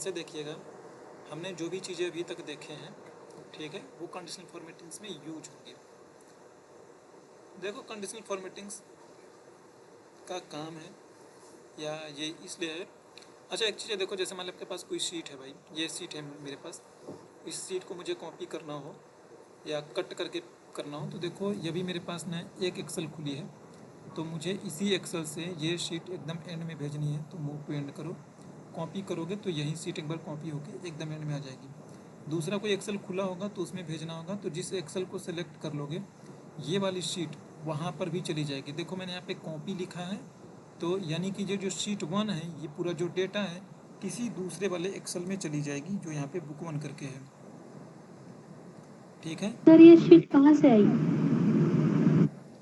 से देखिएगा, हमने जो भी चीज़ें अभी तक देखे हैं, ठीक है, वो कंडीशनल फॉर्मेटिंग्स में यूज होंगे। देखो कंडीशनल फॉर्मेटिंग्स का काम है या ये इसलिए है। अच्छा एक चीज़ देखो, जैसे मान लो आपके पास कोई शीट है भाई, ये शीट है मेरे पास, इस शीट को मुझे कॉपी करना हो या कट करके करना हो, तो देखो ये भी मेरे पास ना एक एक्सेल खुली है, तो मुझे इसी एक्सेल से ये शीट एकदम एंड में भेजनी है। तो मूव टू एंड करो, कॉपी करोगे तो यही शीट एक बार कॉपी होकर एकदम एंड में आ जाएगी। दूसरा कोई एक्सेल खुला होगा तो उसमें भेजना होगा, तो जिस एक्सेल को सेलेक्ट कर लोगे ये वाली शीट वहाँ पर भी चली जाएगी। देखो मैंने यहाँ पे कॉपी लिखा है, तो यानी कि ये जो शीट 1 है, ये पूरा जो डेटा है किसी दूसरे वाले एक्सेल में चली जाएगी जो यहाँ पे बुक 1 करके है, ठीक है। सर ये शीट कहाँ से आई?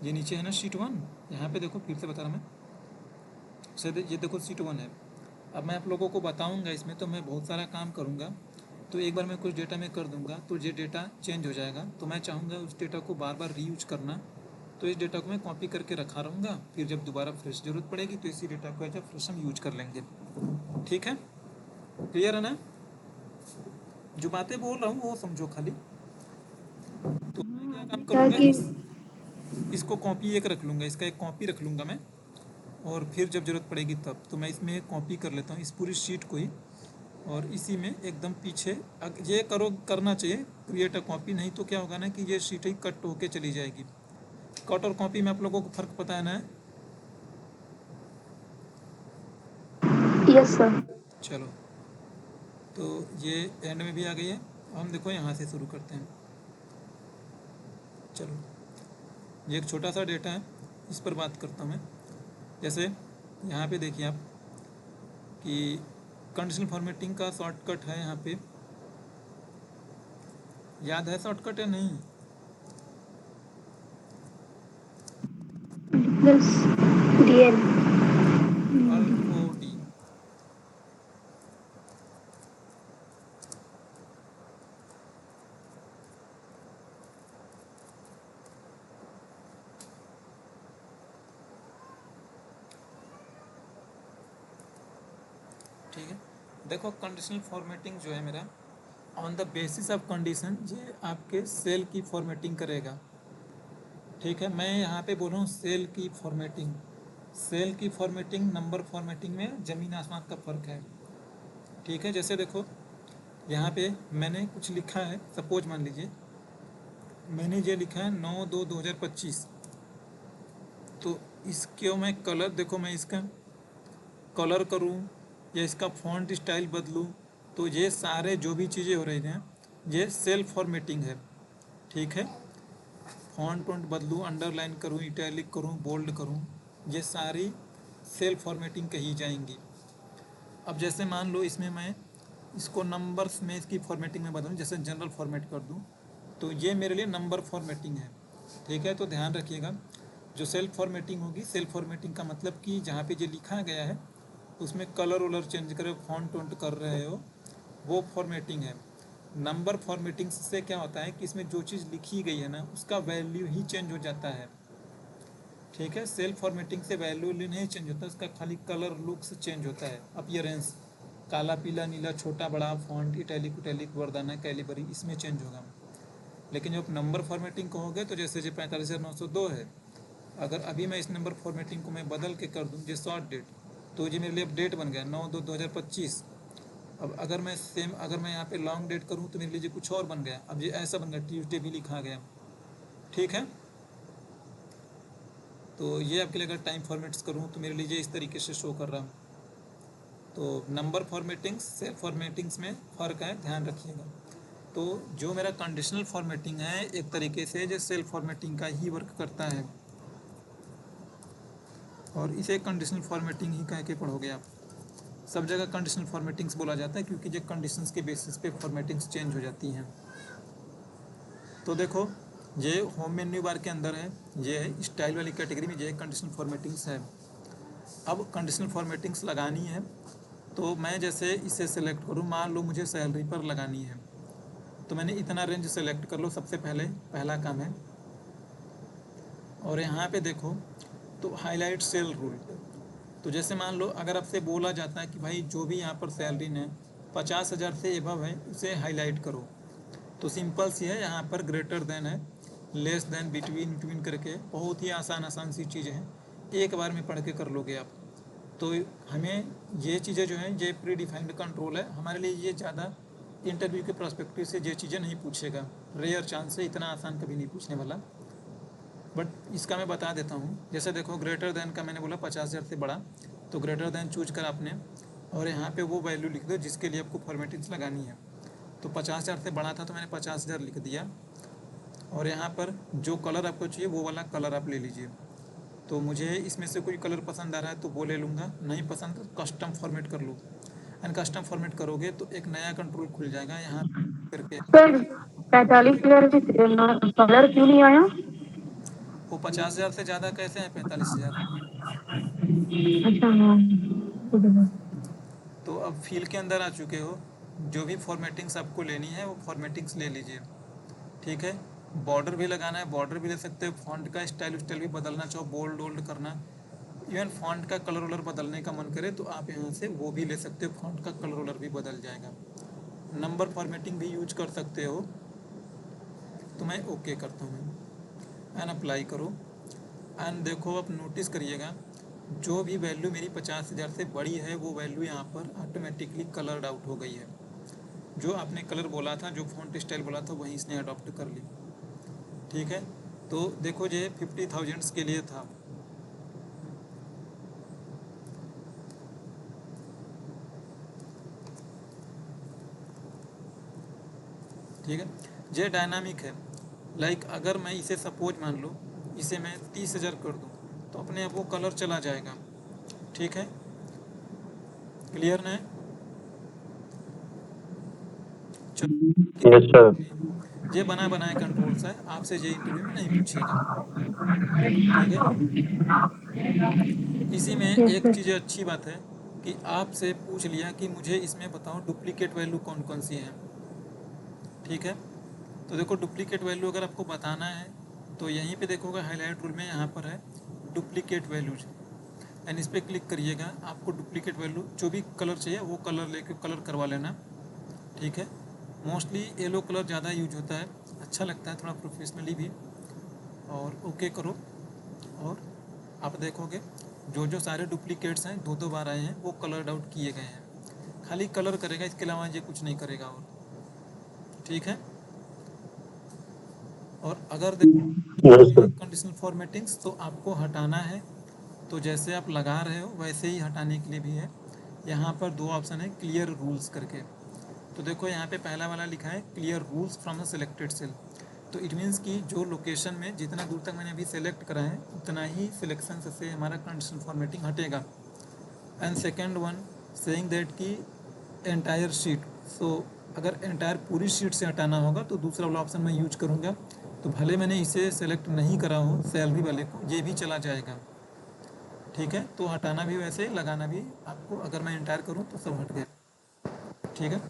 ये नीचे है ना शीट 1, यहाँ पे देखो फिर से बता रहा मैं, ये देखो शीट 1 है। अब मैं आप लोगों को बताऊंगा इसमें, तो मैं बहुत सारा काम करूंगा, तो एक बार मैं कुछ डेटा में कर दूंगा तो ये डेटा चेंज हो जाएगा। तो मैं चाहूँगा उस डेटा को बार बार रीयूज करना, तो इस डेटा को मैं कॉपी करके रखा रहूँगा, फिर जब दोबारा फ्रेश ज़रूरत पड़ेगी तो इसी डेटा को जब फ्रेश हम यूज कर लेंगे, ठीक है। क्लियर है ना? जो बातें बोल रहा हूँ वो समझो खाली। तो मैं क्या काम करूँगा, इसको कॉपी एक रख लूँगा, इसका एक कॉपी रख लूँगा मैं, और फिर जब ज़रूरत पड़ेगी तब तो मैं इसमें एक कॉपी कर लेता हूँ इस पूरी शीट को ही, और इसी में एकदम पीछे ये करना चाहिए क्रिएट अ कॉपी, नहीं तो क्या होगा ना कि ये शीट ही कट होके चली जाएगी। कट और कॉपी में आप लोगों को फ़र्क पता है ना? Yes sir. चलो, तो ये एंड में भी आ गई है। हम देखो यहाँ से शुरू करते हैं। चलो, ये एक छोटा सा डेटा है, इस पर बात करता हूँ मैं। जैसे यहाँ पे देखिए आप कि कंडीशनल फॉर्मेटिंग का शॉर्टकट है, यहाँ पे याद है शॉर्टकट या नहीं? Plus DL Alt-O-D। ठीक है, देखो कंडीशनल फॉर्मेटिंग जो है मेरा on the basis of condition, ये आपके सेल की फॉर्मेटिंग करेगा, ठीक है। मैं यहाँ पे बोल रहा हूँ सेल की फॉर्मेटिंग। सेल की फॉर्मेटिंग नंबर फॉर्मेटिंग में ज़मीन आसमान का फ़र्क है, ठीक है। जैसे देखो यहाँ पे मैंने कुछ लिखा है, सपोज मान लीजिए मैंने ये लिखा है 9/2/2025, तो इसके मैं कलर, देखो मैं इसका कलर करूँ या इसका फॉन्ट स्टाइल बदलूँ, तो ये सारे जो भी चीज़ें हो रही हैं ये सेल फॉर्मेटिंग है, ठीक है। फॉन्ट वॉन्ट बदलूँ, अंडरलाइन करूँ, इटैलिक करूँ, बोल्ड करूँ, ये सारी सेल फॉर्मेटिंग कही जाएंगी। अब जैसे मान लो इसमें मैं इसको नंबर्स में इसकी फॉर्मेटिंग में बदलूँ, जैसे जनरल फॉर्मेट कर दूँ, तो ये मेरे लिए नंबर फॉर्मेटिंग है, ठीक है। तो ध्यान रखिएगा, जो सेल्फ फॉर्मेटिंग होगी, सेल्फ फॉर्मेटिंग का मतलब कि जहाँ पे ये लिखा गया है उसमें कलर वलर चेंज करे, फॉन्ट वॉन्ट कर रहे हो, वो फॉर्मेटिंग है। नंबर फॉर्मेटिंग से क्या होता है कि इसमें जो चीज़ लिखी गई है ना उसका वैल्यू ही चेंज हो जाता है, ठीक है। सेल्फ फॉर्मेटिंग से वैल्यू नहीं चेंज होता, उसका खाली कलर लुक्स चेंज होता है, अपीयरेंस, काला पीला नीला छोटा बड़ा, फॉन्ट इटैलिक उटैलिक वर्दाना कैलिबरी, इसमें चेंज होगा। लेकिन जब नंबर फॉर्मेटिंग कहोगे तो जैसे जो 45,902 है, अगर अभी मैं इस नंबर फॉर्मेटिंग को मैं बदल के कर दूँ, ये शॉर्ट डेट, तो ये मेरे लिए अब डेट बन गया 9/2/2025। अब अगर मैं सेम, अगर मैं यहाँ पे लॉन्ग डेट करूँ तो मेरे लिए कुछ और बन गया, अब ये ऐसा बन गया, ट्यूसडे भी लिखा गया, ठीक है। तो ये आपके लिए अगर टाइम फॉर्मेट्स करूँ तो मेरे लिए इस तरीके से शो कर रहा हूँ। तो नंबर फॉर्मेटिंग्स सेल्फ फॉर्मेटिंग्स में फ़र्क है, ध्यान रखिएगा। तो जो मेरा कंडीशनल फॉर्मेटिंग है एक तरीके से जो सेल्फ फॉर्मेटिंग का ही वर्क करता है, और इसे कंडीशनल फॉर्मेटिंग ही कह के पढ़ोगे आप। सब जगह कंडीशनल फॉर्मेटिंग्स बोला जाता है क्योंकि जो कंडीशंस के बेसिस पे फॉर्मेटिंग्स चेंज हो जाती हैं। तो देखो ये होम मेन्यू बार के अंदर है, ये है स्टाइल वाली कैटेगरी में, ये कंडीशनल फॉर्मेटिंग्स है। अब कंडीशनल फॉर्मेटिंग्स लगानी है तो मैं जैसे इसे सेलेक्ट करूँ, मान लो मुझे सैलरी पर लगानी है, तो मैंने इतना रेंज सेलेक्ट कर लो, सबसे पहले पहला काम है। और यहाँ पे देखो तो हाईलाइट सेल रूल, तो जैसे मान लो अगर आपसे बोला जाता है कि भाई जो भी यहाँ पर सैलरी ने 50,000 से एबव है उसे हाईलाइट करो। तो सिंपल सी है, यहाँ पर ग्रेटर देन है, लेस देन, बिटवीन, बिटवीन करके बहुत ही आसान सी चीज़ें हैं, एक बार में पढ़ के कर लोगे आप। तो हमें ये चीज़ें जो हैं ये प्री डिफाइंड कंट्रोल है हमारे लिए, ये ज़्यादा इंटरव्यू के पर्सपेक्टिव से ये चीज़ें नहीं पूछेगा, रेयर चांस है, इतना आसान कभी नहीं पूछने वाला। बट इसका मैं बता देता हूँ। जैसे देखो ग्रेटर देन का मैंने बोला 50,000 से बड़ा, तो ग्रेटर देन चूज करा आपने और यहाँ पे वो वैल्यू लिख दो जिसके लिए आपको फॉर्मेटिंग्स लगानी है। तो 50,000 से बड़ा था तो मैंने 50,000 लिख दिया, और यहाँ पर जो कलर आपको चाहिए वो वाला कलर आप ले लीजिए। तो मुझे इसमें से कोई कलर पसंद आ रहा है तो वो ले लूँगा, नहीं पसंद तो कस्टम फॉर्मेट कर लो। एंड कस्टम फॉर्मेट करोगे तो एक नया कंट्रोल खुल जाएगा यहाँ करके। सर 45,000 के कलर क्यों नहीं आया? वो 50,000 से ज़्यादा कैसे हैं 45,000? अच्छा हाँ। तो अब फील के अंदर आ चुके हो, जो भी फॉर्मेटिंग्स आपको लेनी है वो फॉर्मेटिंग्स ले लीजिए, ठीक है। बॉर्डर भी लगाना है, बॉर्डर भी ले सकते हो, फॉन्ट का स्टाइल भी बदलना चाहो, बोल्ड ओल्ड करना, इवन फॉन्ट का कलर वलर बदलने का मन करे तो आप यहाँ से वो भी ले सकते हो, फॉन्ट का कलर वलर भी बदल जाएगा। नंबर फॉर्मेटिंग भी यूज कर सकते हो। तो मैं ओके करता हूँ एंड अप्लाई करो। एंड देखो अब नोटिस करिएगा, जो भी वैल्यू मेरी 50,000 से बड़ी है वो वैल्यू यहाँ पर ऑटोमेटिकली कलर्ड आउट हो गई है। जो आपने कलर बोला था, जो फॉन्ट स्टाइल बोला था वही इसने अडॉप्ट कर ली, ठीक है। तो देखो ये 50,000 के लिए था, ठीक है। ये डायनामिक है, लाइक अगर मैं इसे सपोज मान लो इसे मैं 30,000 कर दूँ तो अपने आप वो कलर चला जाएगा, ठीक है। क्लियर है? Yes sir. ये बना बनाए कंट्रोल्स है, आपसे ये इंटरव्यू में नहीं पूछेगा, ठीक है। इसी में यस एक सर। चीज़ अच्छी बात है कि आपसे पूछ लिया कि मुझे इसमें बताओ डुप्लीकेट वैल्यू कौन कौन सी हैं, ठीक है। तो देखो डुप्लीकेट वैल्यू अगर आपको बताना है तो यहीं पे देखोगे हाईलाइट रूल में यहाँ पर है डुप्लीकेट वैल्यूज, एंड इस पर क्लिक करिएगा। आपको डुप्लीकेट वैल्यू जो भी कलर चाहिए वो कलर लेके कलर करवा लेना, ठीक है। मोस्टली येलो कलर ज़्यादा यूज होता है, अच्छा लगता है थोड़ा प्रोफेशनली भी। और ओके करो, और आप देखोगे जो जो सारे डुप्लीकेट्स हैं 2-2 बार आए हैं वो कलर्ड आउट किए गए हैं। खाली कलर करेगा, इसके अलावा ये कुछ नहीं करेगा, और ठीक है। और अगर यस सर। कंडीशनल फॉर्मेटिंग्स तो आपको हटाना है तो जैसे आप लगा रहे हो वैसे ही हटाने के लिए भी है। यहाँ पर 2 ऑप्शन है क्लियर रूल्स करके। तो देखो यहाँ पे पहला वाला लिखा है clear rules from the selected cell. तो इट मीन्स कि जो लोकेशन में जितना दूर तक मैंने अभी सेलेक्ट करा है उतना ही सिलेक्शन से हमारा कंडीशनल फॉर्मेटिंग हटेगा। And second one saying that कि एंटायर शीट, सो अगर एंटायर पूरी शीट से हटाना होगा तो दूसरा वाला ऑप्शन मैं यूज करूँगा। तो भले मैंने इसे सेलेक्ट नहीं करा हो सैलरी वाले को, ये भी चला जाएगा, ठीक है। तो हटाना भी वैसे लगाना भी आपको, अगर मैं एंटायर करूँ तो सब हट गया, ठीक है।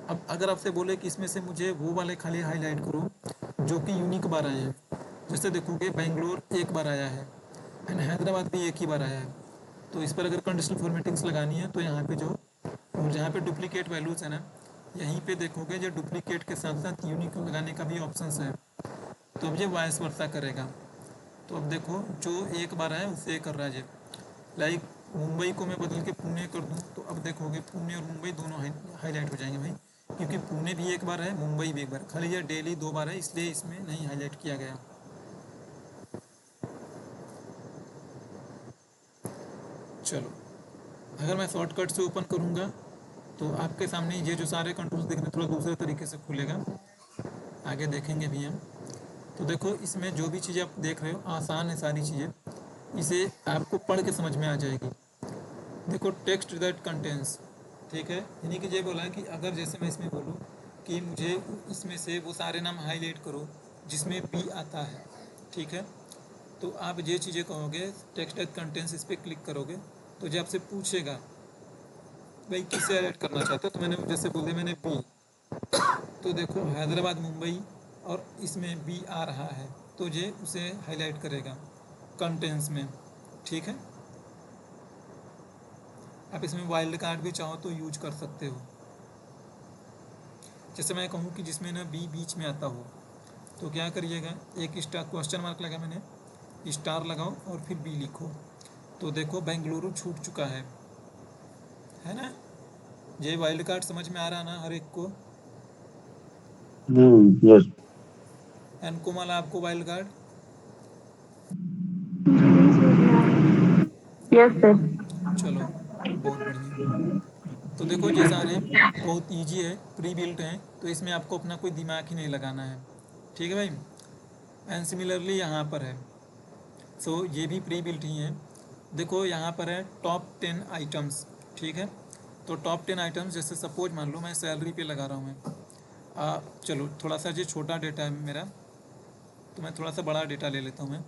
अब अगर आपसे बोले कि इसमें से मुझे वो वाले खाली हाईलाइट करो जो कि यूनिक बार आए हैं, जैसे देखोगे बेंगलोर एक बार आया है एंड हैदराबाद भी एक ही बार आया है, तो इस पर अगर कंडीशनल फॉर्मेटिंग्स लगानी है तो यहाँ पे जो, और जहाँ पे डुप्लीकेट वैल्यूज़ है ना, यहीं पे देखोगे जो डुप्लीकेट के साथ साथ यूनिक लगाने का भी ऑप्शंस है। तो अब ये वाइस वर्सा करेगा। तो अब देखो जो एक बार आया उससे कर रहा है, लाइक मुंबई को मैं बदल के पुणे कर दूँ तो अब देखोगे पुणे और मुंबई दोनों हाईलाइट हो जाएंगे भाई, क्योंकि पुणे भी एक बार है मुंबई भी एक बार, खाली ये डेली 2 बार है इसलिए इसमें नहीं हाईलाइट किया गया। चलो अगर मैं शॉर्टकट से ओपन करूँगा तो आपके सामने ये जो सारे कंट्रोल्स दिख रहे हैं थोड़ा दूसरे तरीके से खुलेगा, आगे देखेंगे भी हम। तो देखो इसमें जो भी चीज़ें आप देख रहे हो आसान है सारी चीज़ें, इसे आपको पढ़ के समझ में आ जाएगी। देखो टेक्स्ट दैट कंटेंस, ठीक है, यानी कि ये बोला है कि अगर जैसे मैं इसमें बोलूँ कि मुझे इसमें से वो सारे नाम हाईलाइट करो जिसमें बी आता है, ठीक है। तो आप ये चीज़ें कहोगे टेक्स्ट दैट कंटेंस, इस पर क्लिक करोगे तो जो आपसे पूछेगा भाई किसे हाईलाइट करना चाहते हो, तो मैंने जैसे बोल दिया मैंने बी, तो देखो हैदराबाद मुंबई और इसमें बी आ रहा है तो ये उसे हाईलाइट करेगा कंटेंस में, ठीक है। आप इसमें वाइल्ड कार्ड भी चाहो तो यूज कर सकते हो। जैसे मैं कहूँ कि जिसमें ना बी बीच में आता हो, तो क्या करिएगा, एक स्टार क्वेश्चन मार्क लगा मैंने, स्टार लगाओ और फिर बी लिखो। तो देखो बेंगलुरु छूट चुका है ना। ये वाइल्ड कार्ड समझ में आ रहा ना हर एक को। यस। एंड कोमल आपको वाइल्ड कार्ड? Yes sir. चलो बहुत बढ़िया। तो देखो ये सारे बहुत इजी है, प्री बिल्ट हैं, तो इसमें आपको अपना कोई दिमाग ही नहीं लगाना है, ठीक है भाई। एंड सिमिलरली यहाँ पर है, सो ये भी प्री बिल्ट ही है। देखो यहाँ पर है टॉप 10 आइटम्स, ठीक है। तो टॉप 10 आइटम्स, जैसे सपोज मान लो मैं सैलरी पे लगा रहा हूँ मैं, चलो थोड़ा सा ये छोटा डेटा है मेरा, तो मैं थोड़ा सा बड़ा डेटा ले लेता हूँ मैं।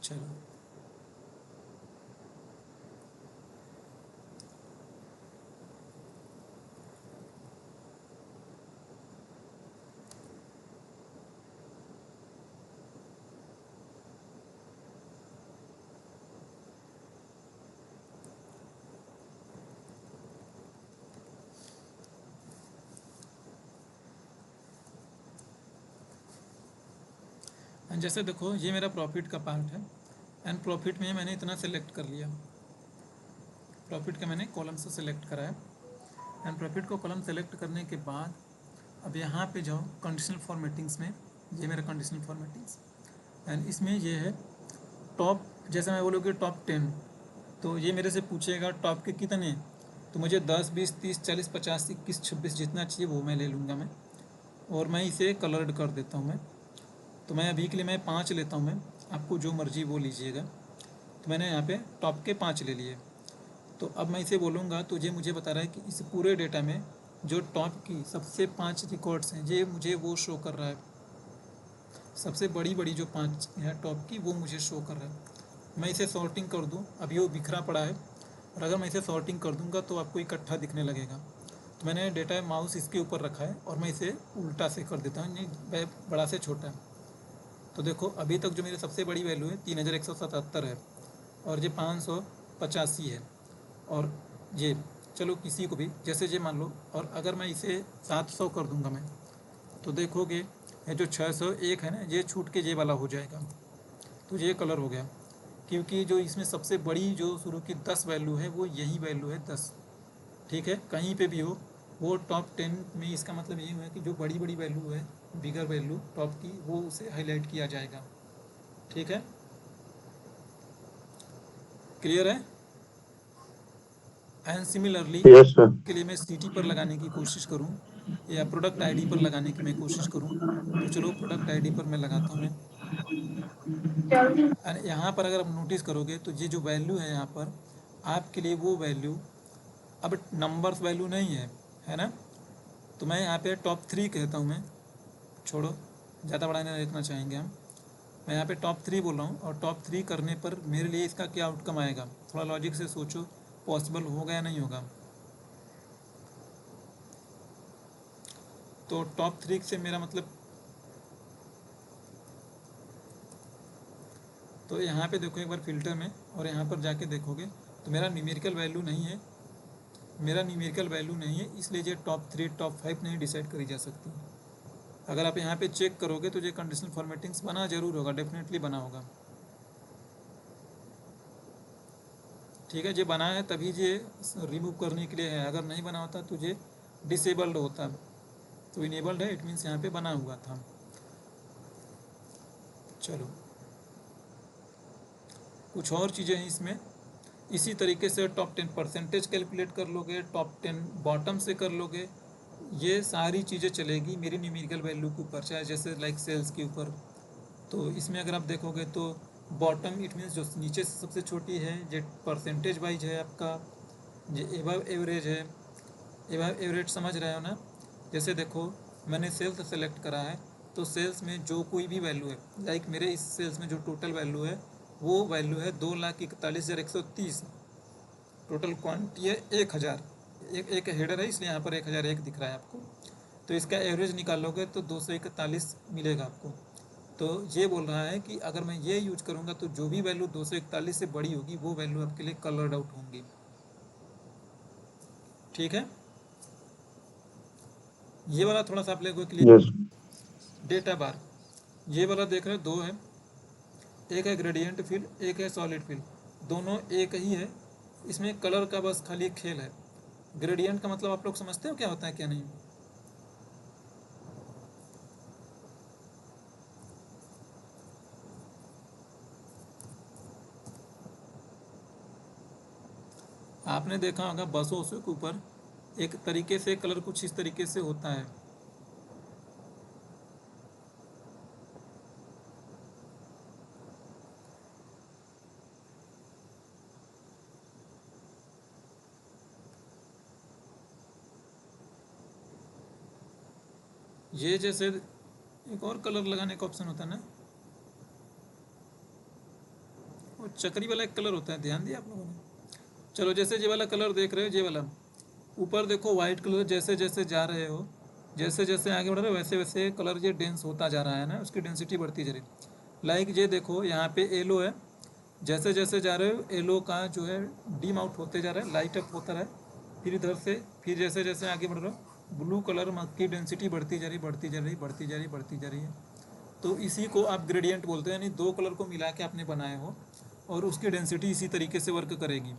चलो एंड जैसे देखो ये मेरा प्रॉफिट का पार्ट है, एंड प्रॉफिट में मैंने इतना सेलेक्ट कर लिया, प्रॉफिट का मैंने कॉलम से सेलेक्ट करा है। एंड प्रॉफिट को कॉलम सेलेक्ट करने के बाद अब यहाँ पे जाओ कंडीशनल फॉर्मेटिंग्स में, ये मेरा कंडीशनल फॉर्मेटिंग्स, एंड इसमें ये है टॉप, जैसे मैं बोलूँगी टॉप 10, तो ये मेरे से पूछेगा टॉप के कितने, तो मुझे 10 20 30 40 50 21 26 जितना चाहिए वो मैं ले लूँगा मैं, और मैं इसे कलर्ड कर देता हूँ मैं। तो मैं अभी के लिए मैं 5 लेता हूँ मैं, आपको जो मर्जी वो लीजिएगा। तो मैंने यहाँ पे टॉप के 5 ले लिए। तो अब मैं इसे बोलूँगा तो ये मुझे बता रहा है कि इस पूरे डेटा में जो टॉप की सबसे 5 रिकॉर्ड्स हैं ये मुझे वो शो कर रहा है, सबसे बड़ी बड़ी जो 5 है टॉप की वो मुझे शो कर रहा है। मैं इसे सॉर्टिंग कर दूँ, अभी वो बिखरा पड़ा है, और अगर मैं इसे सॉर्टिंग कर दूँगा तो आपको इकट्ठा दिखने लगेगा। तो मैंने डेटा माउस इसके ऊपर रखा है और मैं इसे उल्टा से कर देता हूँ, नहीं बड़ा से छोटा है। तो देखो अभी तक जो मेरी सबसे बड़ी वैल्यू है 3177 है, और ये 585 है, और ये चलो किसी को भी जैसे ये मान लो, और अगर मैं इसे 700 कर दूंगा मैं, तो देखोगे ये जो 601 है ना ये छूट के ये वाला हो जाएगा। तो ये कलर हो गया, क्योंकि जो इसमें सबसे बड़ी जो शुरू की 10 वैल्यू है वो यही वैल्यू है 10, ठीक है। कहीं पे भी हो वो टॉप 10 में, इसका मतलब ये हुआ कि जो बड़ी बड़ी वैल्यू है, बिगर वैल्यू टॉप की, वो उसे हाईलाइट किया जाएगा, ठीक है। क्लियर है। And similarly yes sir. के लिए मैं सिटी पर लगाने की कोशिश करूं या प्रोडक्ट आईडी पर लगाने की मैं कोशिश करूं, तो चलो प्रोडक्ट आईडी पर मैं लगाता हूं मैं। एंड यहाँ पर अगर आप नोटिस करोगे तो ये जो वैल्यू है यहाँ पर आपके लिए वो वैल्यू अब नंबर्स वैल्यू नहीं है ना। तो मैं यहाँ पे टॉप 3 कहता हूँ मैं, छोड़ो ज़्यादा बड़ा नहीं देखना चाहेंगे हम। मैं यहाँ पे टॉप 3 बोल रहा हूँ, और टॉप 3 करने पर मेरे लिए इसका क्या आउटकम आएगा, थोड़ा लॉजिक से सोचो, पॉसिबल होगा या नहीं होगा। तो टॉप 3 से मेरा मतलब, तो यहाँ पे देखो एक बार फिल्टर में, और यहाँ पर जाके देखोगे तो मेरा न्यूमेरिकल वैल्यू नहीं है, मेरा न्यूमेरिकल वैल्यू नहीं है, इसलिए ये टॉप 3 टॉप 5 नहीं डिसाइड करी जा सकती। अगर आप यहाँ पे चेक करोगे तो ये कंडीशनल फॉर्मेटिंग्स बना जरूर होगा, डेफिनेटली बना होगा। ठीक है, ये बना है तभी ये रिमूव करने के लिए है, अगर नहीं बना होता तो ये डिसेबल्ड होता। तो इनेबल्ड है, इट मीन्स यहाँ पे बना हुआ था। चलो कुछ और चीज़ें हैं इसमें। इसी तरीके से टॉप 10 परसेंटेज कैलकुलेट कर लोगे, टॉप 10 बॉटम से कर लोगे, ये सारी चीज़ें चलेगी मेरी न्यूमेरिकल वैल्यू के ऊपर, चाहे जैसे लाइक सेल्स के ऊपर। तो इसमें अगर आप देखोगे तो बॉटम इट मीन्स जो नीचे से सबसे छोटी है, ये परसेंटेज वाइज है आपका, ये एबव एवरेज है। एबव एवरेज समझ रहे हो ना? जैसे देखो मैंने सेल्स सेलेक्ट करा है, तो सेल्स में जो कोई भी वैल्यू है, लाइक मेरे इस सेल्स में जो टोटल वैल्यू है वो वैल्यू है 2,41,130। टोटल क्वांटिटी है 1,000। एक हेडर है इसलिए यहाँ पर 1,001 दिख रहा है आपको। तो इसका एवरेज निकालोगे तो 241 मिलेगा आपको। तो ये बोल रहा है कि अगर मैं ये यूज करूँगा तो जो भी वैल्यू 241 से बड़ी होगी वो वैल्यू आपके लिए कलर्ड आउट होंगी। ठीक है, ये वाला थोड़ा सा आप लोगों को क्लियर। यस डेटा बार, ये वाला देख रहे हो, दो है, एक है ग्रेडियंट फिल, एक है सॉलिड फिल, दोनों एक ही है। इसमें कलर का बस खाली एक खेल है। ग्रेडियंट का मतलब आप लोग समझते हो क्या होता है क्या नहीं? आपने देखा होगा बसों वसों के ऊपर एक तरीके से कलर कुछ इस तरीके से होता है। ये जैसे एक और कलर लगाने का ऑप्शन होता है ना, वो चक्री वाला एक कलर होता है, ध्यान दिया आप लोगों ने? चलो जैसे ये वाला कलर देख रहे हो, ये वाला ऊपर देखो वाइट कलर, जैसे जैसे जा रहे हो, जैसे जैसे आगे बढ़ रहे हो वैसे वैसे कलर ये डेंस होता जा रहा है ना, उसकी डेंसिटी बढ़ती जा रही है। लाइक ये देखो यहाँ पे येलो है, जैसे जैसे जा रहे हो येलो का जो है डीम आउट होते जा रहा है, लाइट अप होता है। फिर इधर से फिर जैसे जैसे आगे बढ़ रहे हो ब्लू कलर की डेंसिटी बढ़ती जा रही बढ़ती जा रही बढ़ती जा रही बढ़ती जा रही है। तो इसी को आप ग्रेडियंट बोलते हैं, यानी दो कलर को मिला के आपने बनाए हो और उसकी डेंसिटी इसी तरीके से वर्क करेगी।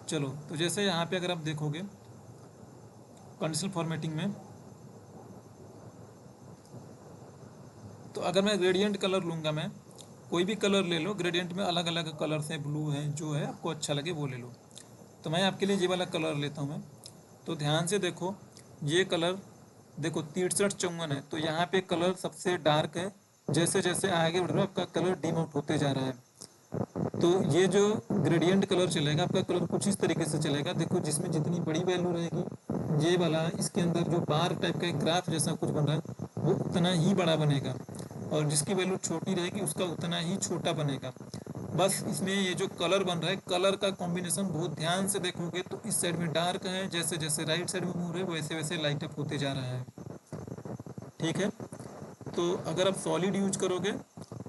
चलो तो जैसे यहाँ पे अगर आप देखोगे कंडीशनल फॉर्मेटिंग में, तो अगर मैं ग्रेडियंट कलर लूँगा, मैं कोई भी कलर ले लो, ग्रेडियंट में अलग अलग कलर्स हैं, ब्लू है, जो है आपको अच्छा लगे वो ले लो। तो मैं आपके लिए ये वाला कलर लेता हूँ मैं। तो ध्यान से देखो, ये कलर देखो 6354 है, तो यहाँ पे कलर सबसे डार्क है। जैसे जैसे आगे बढ़ रहा है आपका कलर डिम आउट होते जा रहा है। तो ये जो ग्रेडियंट कलर चलेगा आपका कलर कुछ इस तरीके से चलेगा। देखो जिसमें जितनी बड़ी वैल्यू रहेगी, ये वाला इसके अंदर जो बार टाइप का एक ग्राफ जैसा कुछ बन रहा है वो उतना ही बड़ा बनेगा, और जिसकी वैल्यू छोटी रहेगी उसका उतना ही छोटा बनेगा। बस इसमें ये जो कलर बन रहा है, कलर का कॉम्बिनेशन बहुत ध्यान से देखोगे तो इस साइड में डार्क है, जैसे जैसे राइट साइड में मूव रहे वैसे वैसे लाइट अप होते जा रहा है। ठीक है, तो अगर आप सॉलिड यूज करोगे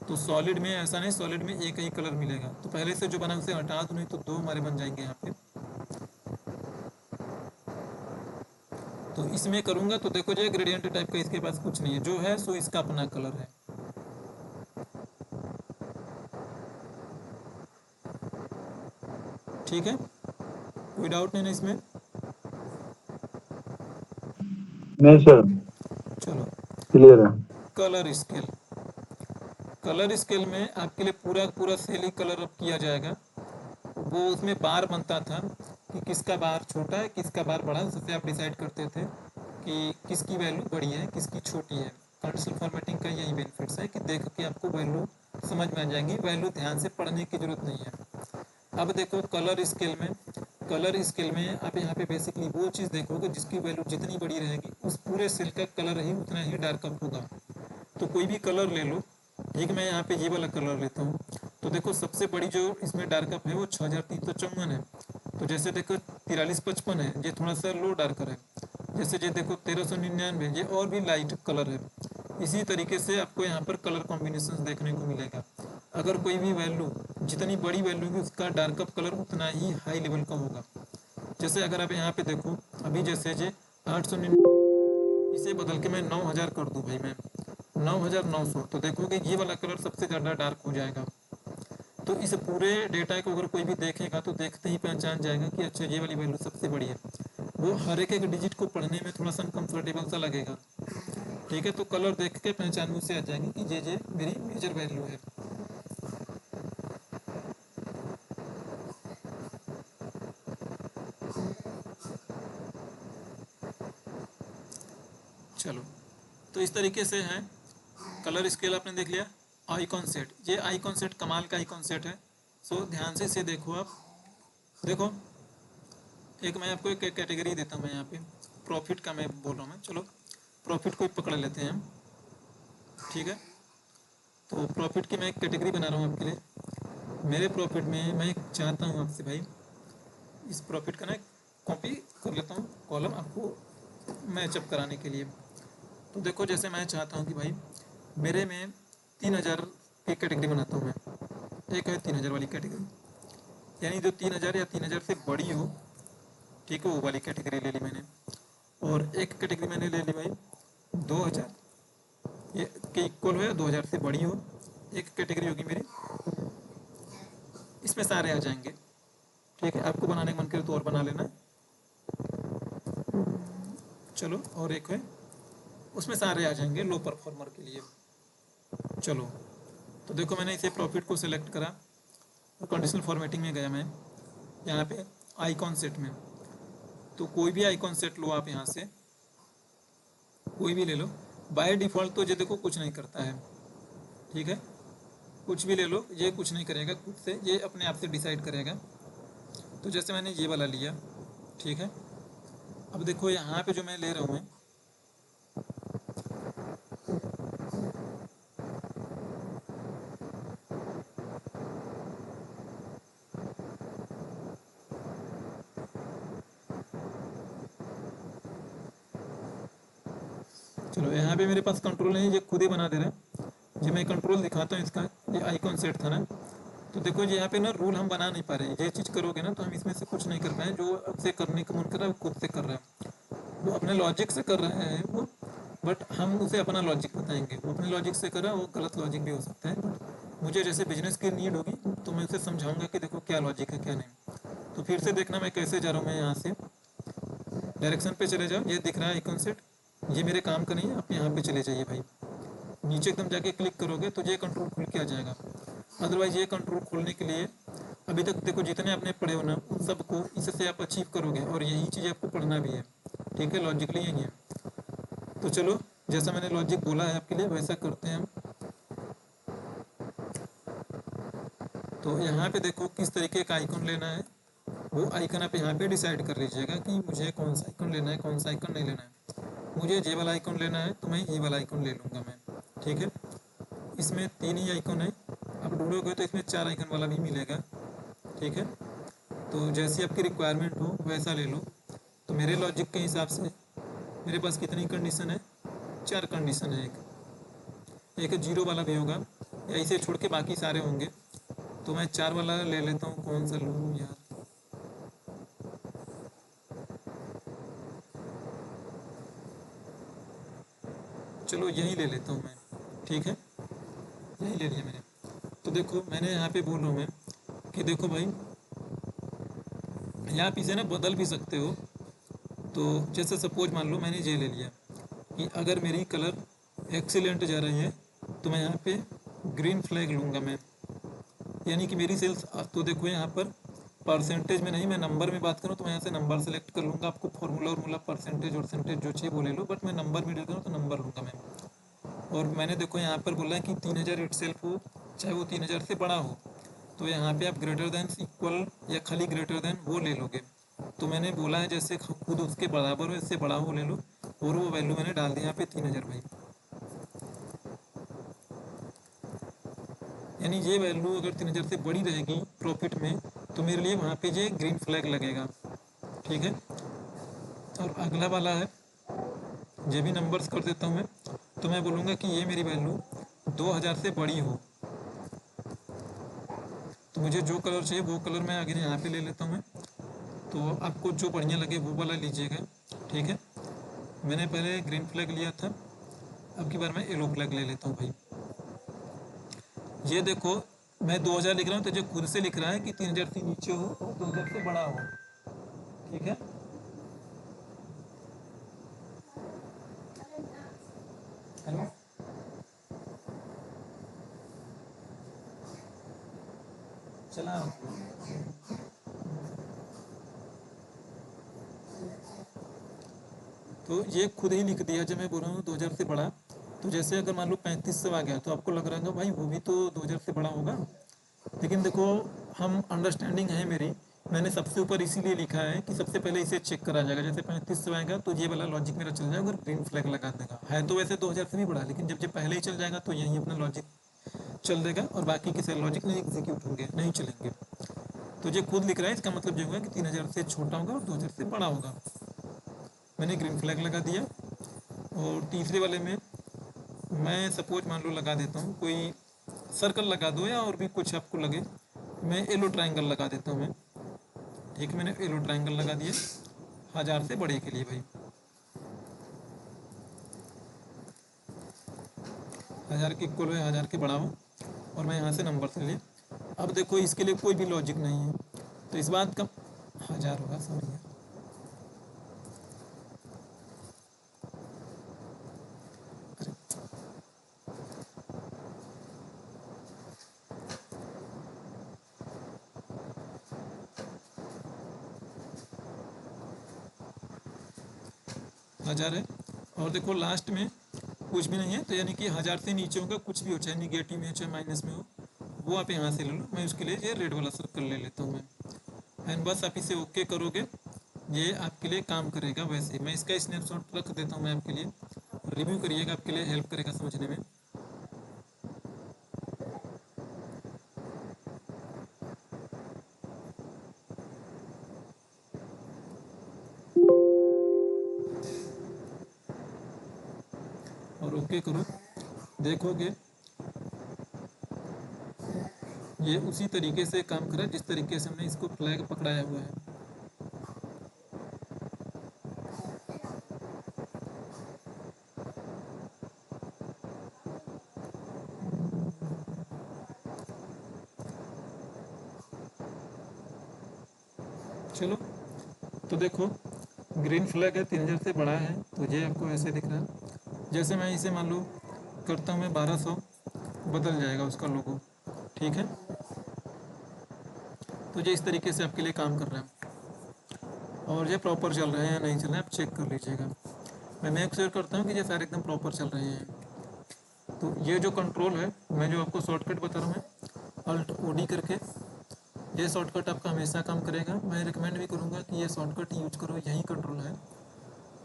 तो सॉलिड में ऐसा नहीं, सॉलिड में एक ही कलर मिलेगा। तो पहले से जो बना उसे हटा दो, नहीं तो दो हमारे बन जाएंगे यहाँ पे। तो इसमें करूँगा तो देखो जो ग्रेडियंट टाइप का इसके पास कुछ नहीं है, जो है सो इसका अपना कलर है। ठीक है, कोई डाउट नहीं ना इसमें? नहीं सर, चलो क्लियर है। कलर स्केल, कलर स्केल में आपके लिए पूरा पूरा सेल ही कलर अप किया जाएगा। वो उसमें बार बनता था कि किसका बार छोटा है किसका बार बड़ा है, उससे आप डिसाइड करते थे कि किसकी वैल्यू बड़ी है किसकी छोटी है। कंडीशनल फॉर्मेटिंग का यही बेनिफिट्स है कि देख के आपको वैल्यू समझ में आ जाएंगी, वैल्यू ध्यान से पढ़ने की जरूरत नहीं है। अब देखो कलर स्केल में, कलर स्केल में आप यहाँ पे बेसिकली वो चीज़ देखोगे जिसकी वैल्यू जितनी बड़ी रहेगी उस पूरे सेल का कलर ही उतना ही डार्क अप होगा। तो कोई भी कलर ले लो, ठीक, मैं यहाँ पे ये वाला कलर लेता हूँ। तो देखो सबसे बड़ी जो इसमें डार्कअप है वो 6354 है। तो जैसे देखो 4355 है, ये थोड़ा सा लो डार्कर है। जैसे ये देखो 1399, ये और भी लाइट कलर है। इसी तरीके से आपको यहाँ पर कलर कॉम्बिनेशन देखने को मिलेगा। अगर कोई भी वैल्यू जितनी बड़ी वैल्यू होगी उसका डार्कअप कलर उतना ही हाई लेवल का होगा। जैसे अगर आप यहाँ पे देखो, अभी जैसे ये 899, इसे बदल के मैं 9000 कर दूँ भाई, मैं 9900, तो देखोगे ये वाला कलर सबसे ज़्यादा डार्क हो जाएगा। तो इस पूरे डेटा को अगर कोई भी देखेगा तो देखते ही पहचान जाएगा कि अच्छा ये वाली वैल्यू सबसे बड़ी है। वो हर एक डिजिट को पढ़ने में थोड़ा सा अनकम्फर्टेबल सा लगेगा। ठीक है, तो कलर देख के पहचान से आ जाएंगे कि ये मेरी मेजर वैल्यू है। चलो, तो इस तरीके से है कलर स्केल आपने देख लिया। आइकॉन सेट, ये आइकॉन सेट कमाल का आइकॉन सेट है। सो ध्यान से इसे देखो। आप देखो, एक मैं आपको एक कैटेगरी देता हूँ। मैं यहाँ पे प्रॉफिट का मैं बोल रहा हूँ। मैं चलो प्रॉफिट को पकड़ लेते हैं हम। ठीक है, तो प्रॉफिट की मैं एक कैटेगरी बना रहा हूँ आपके लिए। मेरे प्रॉफिट में मैं चाहता हूँ आपसे भाई, इस प्रॉफिट का ना कॉपी कर लेता हूँ कॉलम आपको मैचअप कराने के लिए। तो देखो, जैसे मैं चाहता हूँ कि भाई मेरे में 3000 की कैटेगरी बनाता हूँ मैं। एक है 3000 वाली कैटेगरी, यानी जो 3000 या 3000 से बड़ी हो। ठीक है, वो वाली कैटेगरी ले ली मैंने। और एक कैटेगरी मैंने ले ली भाई 2000 ये के इक्वल हो या 2000 से बड़ी हो। एक कैटेगरी होगी मेरी, इसमें सारे आ जाएंगे। ठीक है, आपको बनाने का मन करे तो और बना लेना। चलो, और एक है उसमें सारे आ जाएंगे लो परफॉर्मर के लिए। चलो, तो देखो मैंने इसे प्रॉफिट को सिलेक्ट करा और कंडीशनल फॉर्मेटिंग में गया मैं यहाँ पे आइकॉन सेट में। तो कोई भी आइकॉन सेट लो आप, यहाँ से कोई भी ले लो। बाय डिफ़ॉल्ट तो ये देखो कुछ नहीं करता है। ठीक है, कुछ भी ले लो, ये कुछ नहीं करेगा खुद से, ये अपने आप से डिसाइड करेगा। तो जैसे मैंने ये वाला लिया। ठीक है, अब देखो यहाँ पे जो मैं ले रहा हूँ मैं, चलो यहाँ पे मेरे पास कंट्रोल नहीं, ये खुद ही बना दे रहा है। ये मैं कंट्रोल दिखाता हूँ इसका। ये आइकॉन सेट था ना, तो देखो ये यहाँ पे ना रूल हम बना नहीं पा रहे हैं। ये चीज़ करोगे ना तो हम इसमें से कुछ नहीं कर पाए। जो आपसे करने का मन कर रहा है वो खुद से कर रहा है, वो अपने लॉजिक से कर रहा है वो। बट हम उसे अपना लॉजिक बताएंगे। वो अपने लॉजिक से कर रहा है, वो गलत लॉजिक भी हो सकता है। बट मुझे जैसे बिजनेस की नीड होगी तो मैं उसे समझाऊंगा कि देखो क्या लॉजिक है क्या नहीं। तो फिर से देखना मैं कैसे जा रहा हूँ। मैं यहाँ से डायरेक्शन पे चले जाओ, ये दिख रहा है आइकॉन सेट, ये मेरे काम का नहीं है। आप यहाँ पे चले जाइए भाई, नीचे एकदम जाके क्लिक करोगे तो ये कंट्रोल खुल के आ जाएगा। अदरवाइज ये कंट्रोल खोलने के लिए अभी तक देखो जितने आपने पढ़े हो ना, उन सबको इससे आप अचीव करोगे और यही चीज़ आपको पढ़ना भी है। ठीक है, लॉजिकली यही है। तो चलो, जैसा मैंने लॉजिक बोला है आपके लिए वैसा करते हैं हम। तो यहाँ पे देखो किस तरीके का आइकन लेना है, वो आइकन आप यहाँ पे डिसाइड कर लीजिएगा कि मुझे कौन सा आइकन लेना है, कौन सा आइकन नहीं लेना है। मुझे ये वाला आइकन लेना है तो मैं ये वाला आइकन ले लूँगा मैं। ठीक है, इसमें 3 ही आइकन है। आप ढूंढोगे तो इसमें 4 आइकन वाला भी मिलेगा। ठीक है, तो जैसी आपकी रिक्वायरमेंट हो वैसा ले लो। तो मेरे लॉजिक के हिसाब से मेरे पास कितनी कंडीशन है, 4 कंडीशन है। एक जीरो वाला भी होगा, या इसे छोड़ के बाकी सारे होंगे। तो मैं 4 वाला ले लेता हूँ। कौन सा लूँ यार, चलो यही ले लेता हूँ मैं। ठीक है, यही ले लिया मैंने। तो देखो मैंने यहाँ पे बोल रहा हूँ मैं कि देखो भाई, यहाँ पीछे ना बदल भी सकते हो। तो जैसे सपोज मान लो मैंने ये ले लिया कि अगर मेरी कलर एक्सीलेंट जा रही है तो मैं यहाँ पे ग्रीन फ्लैग लूँगा मैं, यानी कि मेरी सेल्स। तो देखो यहाँ पर परसेंटेज में नहीं, मैं नंबर में बात करूँ तो मैं यहाँ से नंबर सेलेक्ट कर लूँगा। आपको फॉर्मूला परसेंटेज और जो चाहिए वो ले लो, बट मैं नंबर में डील करूँ तो नंबर लूँगा मैं। और मैंने देखो यहाँ पर बोला है कि 3000 इट सेल्फ हो, चाहे वो 3000 से बड़ा हो। तो यहाँ पे आप ग्रेटर देन, इक्वल या खाली ग्रेटर देन वो ले लोगे। तो मैंने बोला है जैसे खुद उसके बराबर हो, इससे बड़ा हो ले लो। और वो वैल्यू मैंने डाल दी यहाँ पे 3000 भाई। यानी ये वैल्यू अगर 3000 से बड़ी रहेगी प्रॉफिट में तो मेरे लिए वहाँ पे ये ग्रीन फ्लैग लगेगा। ठीक है, और अगला वाला है, ये भी नंबर्स कर देता हूँ मैं। तो मैं बोलूँगा कि ये मेरी वैल्यू 2000 से बड़ी हो। तो मुझे जो कलर चाहिए वो कलर मैं आगे यहाँ पे ले लेता हूँ मैं। तो आपको जो बढ़िया लगे वो वाला लीजिएगा। ठीक है, मैंने पहले ग्रीन फ्लैग लिया था, अब की बार मैं येलो फ्लैग ले लेता हूँ भाई। ये देखो मैं 2000 लिख रहा हूँ तो जो खुद से लिख रहा है कि 3000 से नीचे हो और 2000 से बड़ा हो। ठीक है, हेलो, चला। तो ये खुद ही लिख दिया जब मैं बोल रहा हूँ 2000 से बड़ा। तो जैसे अगर मान लो 3500 आ गया तो आपको लग रहा है भाई वो भी तो 2000 से बड़ा होगा। लेकिन देखो, हम अंडरस्टैंडिंग है मेरी, मैंने सबसे ऊपर इसीलिए लिखा है कि सबसे पहले इसे चेक करा जाएगा। जैसे 3500 आएगा तो ये वाला लॉजिक मेरा चल जाएगा और ग्रीन फ्लैग लगा देगा। है तो वैसे 2000 से भी बड़ा, लेकिन जब ये पहले ही चल जाएगा तो यही अपना लॉजिक चल देगा और बाकी किसी लॉजिक नहीं एग्जीक्यूट होंगे, नहीं चलेंगे। तो ये खुद लिख रहा है, इसका मतलब ये होगा कि 3000 से छोटा होगा और 2000 से बड़ा होगा। मैंने ग्रीन फ्लैग लगा दिया। और तीसरे वाले में मैं सपोज मान लो लगा देता हूँ, कोई सर्कल लगा दो या और भी कुछ आपको लगे। मैं येलो ट्रायंगल लगा देता हूँ मैं। ठीक है, मैंने येलो ट्रायंगल लगा दिया 1000 से बड़े के लिए भाई। 1000 के इक्वल है, 1000 के बड़ा हो, और मैं यहाँ से नंबर से लिया। अब देखो इसके लिए कोई भी लॉजिक नहीं है, तो इस बात का 1000 होगा, सॉरी यार। अरे 1000 है, और देखो लास्ट में कुछ भी नहीं है, तो यानी कि 1000 से नीचे होगा कुछ भी हो, चाहे निगेटिव में हो चाहे माइनस में हो, वो आप यहाँ से ले लो। मैं उसके लिए ये रेड वाला सर्कल ले लेता हूँ मैं। एंड बस आप इसे ओके करोगे, ये आपके लिए काम करेगा। वैसे मैं इसका स्नैपशॉट रख देता हूँ मैं आपके लिए, रिव्यू करिएगा, आपके लिए हेल्प करेगा समझने में। और ओके करो, देखोगे ये उसी तरीके से काम करे जिस तरीके से हमने इसको फ्लैग पकड़ाया हुआ है। चलो, तो देखो ग्रीन फ्लैग है, 3000 से बड़ा है, तो ये आपको ऐसे दिख रहा है। जैसे मैं इसे मान लो करता हूँ मैं 1200, बदल जाएगा उसका लोगो। ठीक है, तो ये इस तरीके से आपके लिए काम कर रहा है, और ये प्रॉपर चल रहे हैं या नहीं चल रहे हैं आप चेक कर लीजिएगा। मैं मेक श्योर करता हूँ कि ये सारे एकदम प्रॉपर चल रहे हैं। तो ये जो कंट्रोल है, मैं जो आपको शॉर्टकट बता रहा हूँ मैं, अल्ट ओडी करके, ये शॉर्टकट आपका हमेशा काम करेगा। मैं रिकमेंड भी करूँगा कि ये शॉर्टकट यूज करो, यही कंट्रोल है।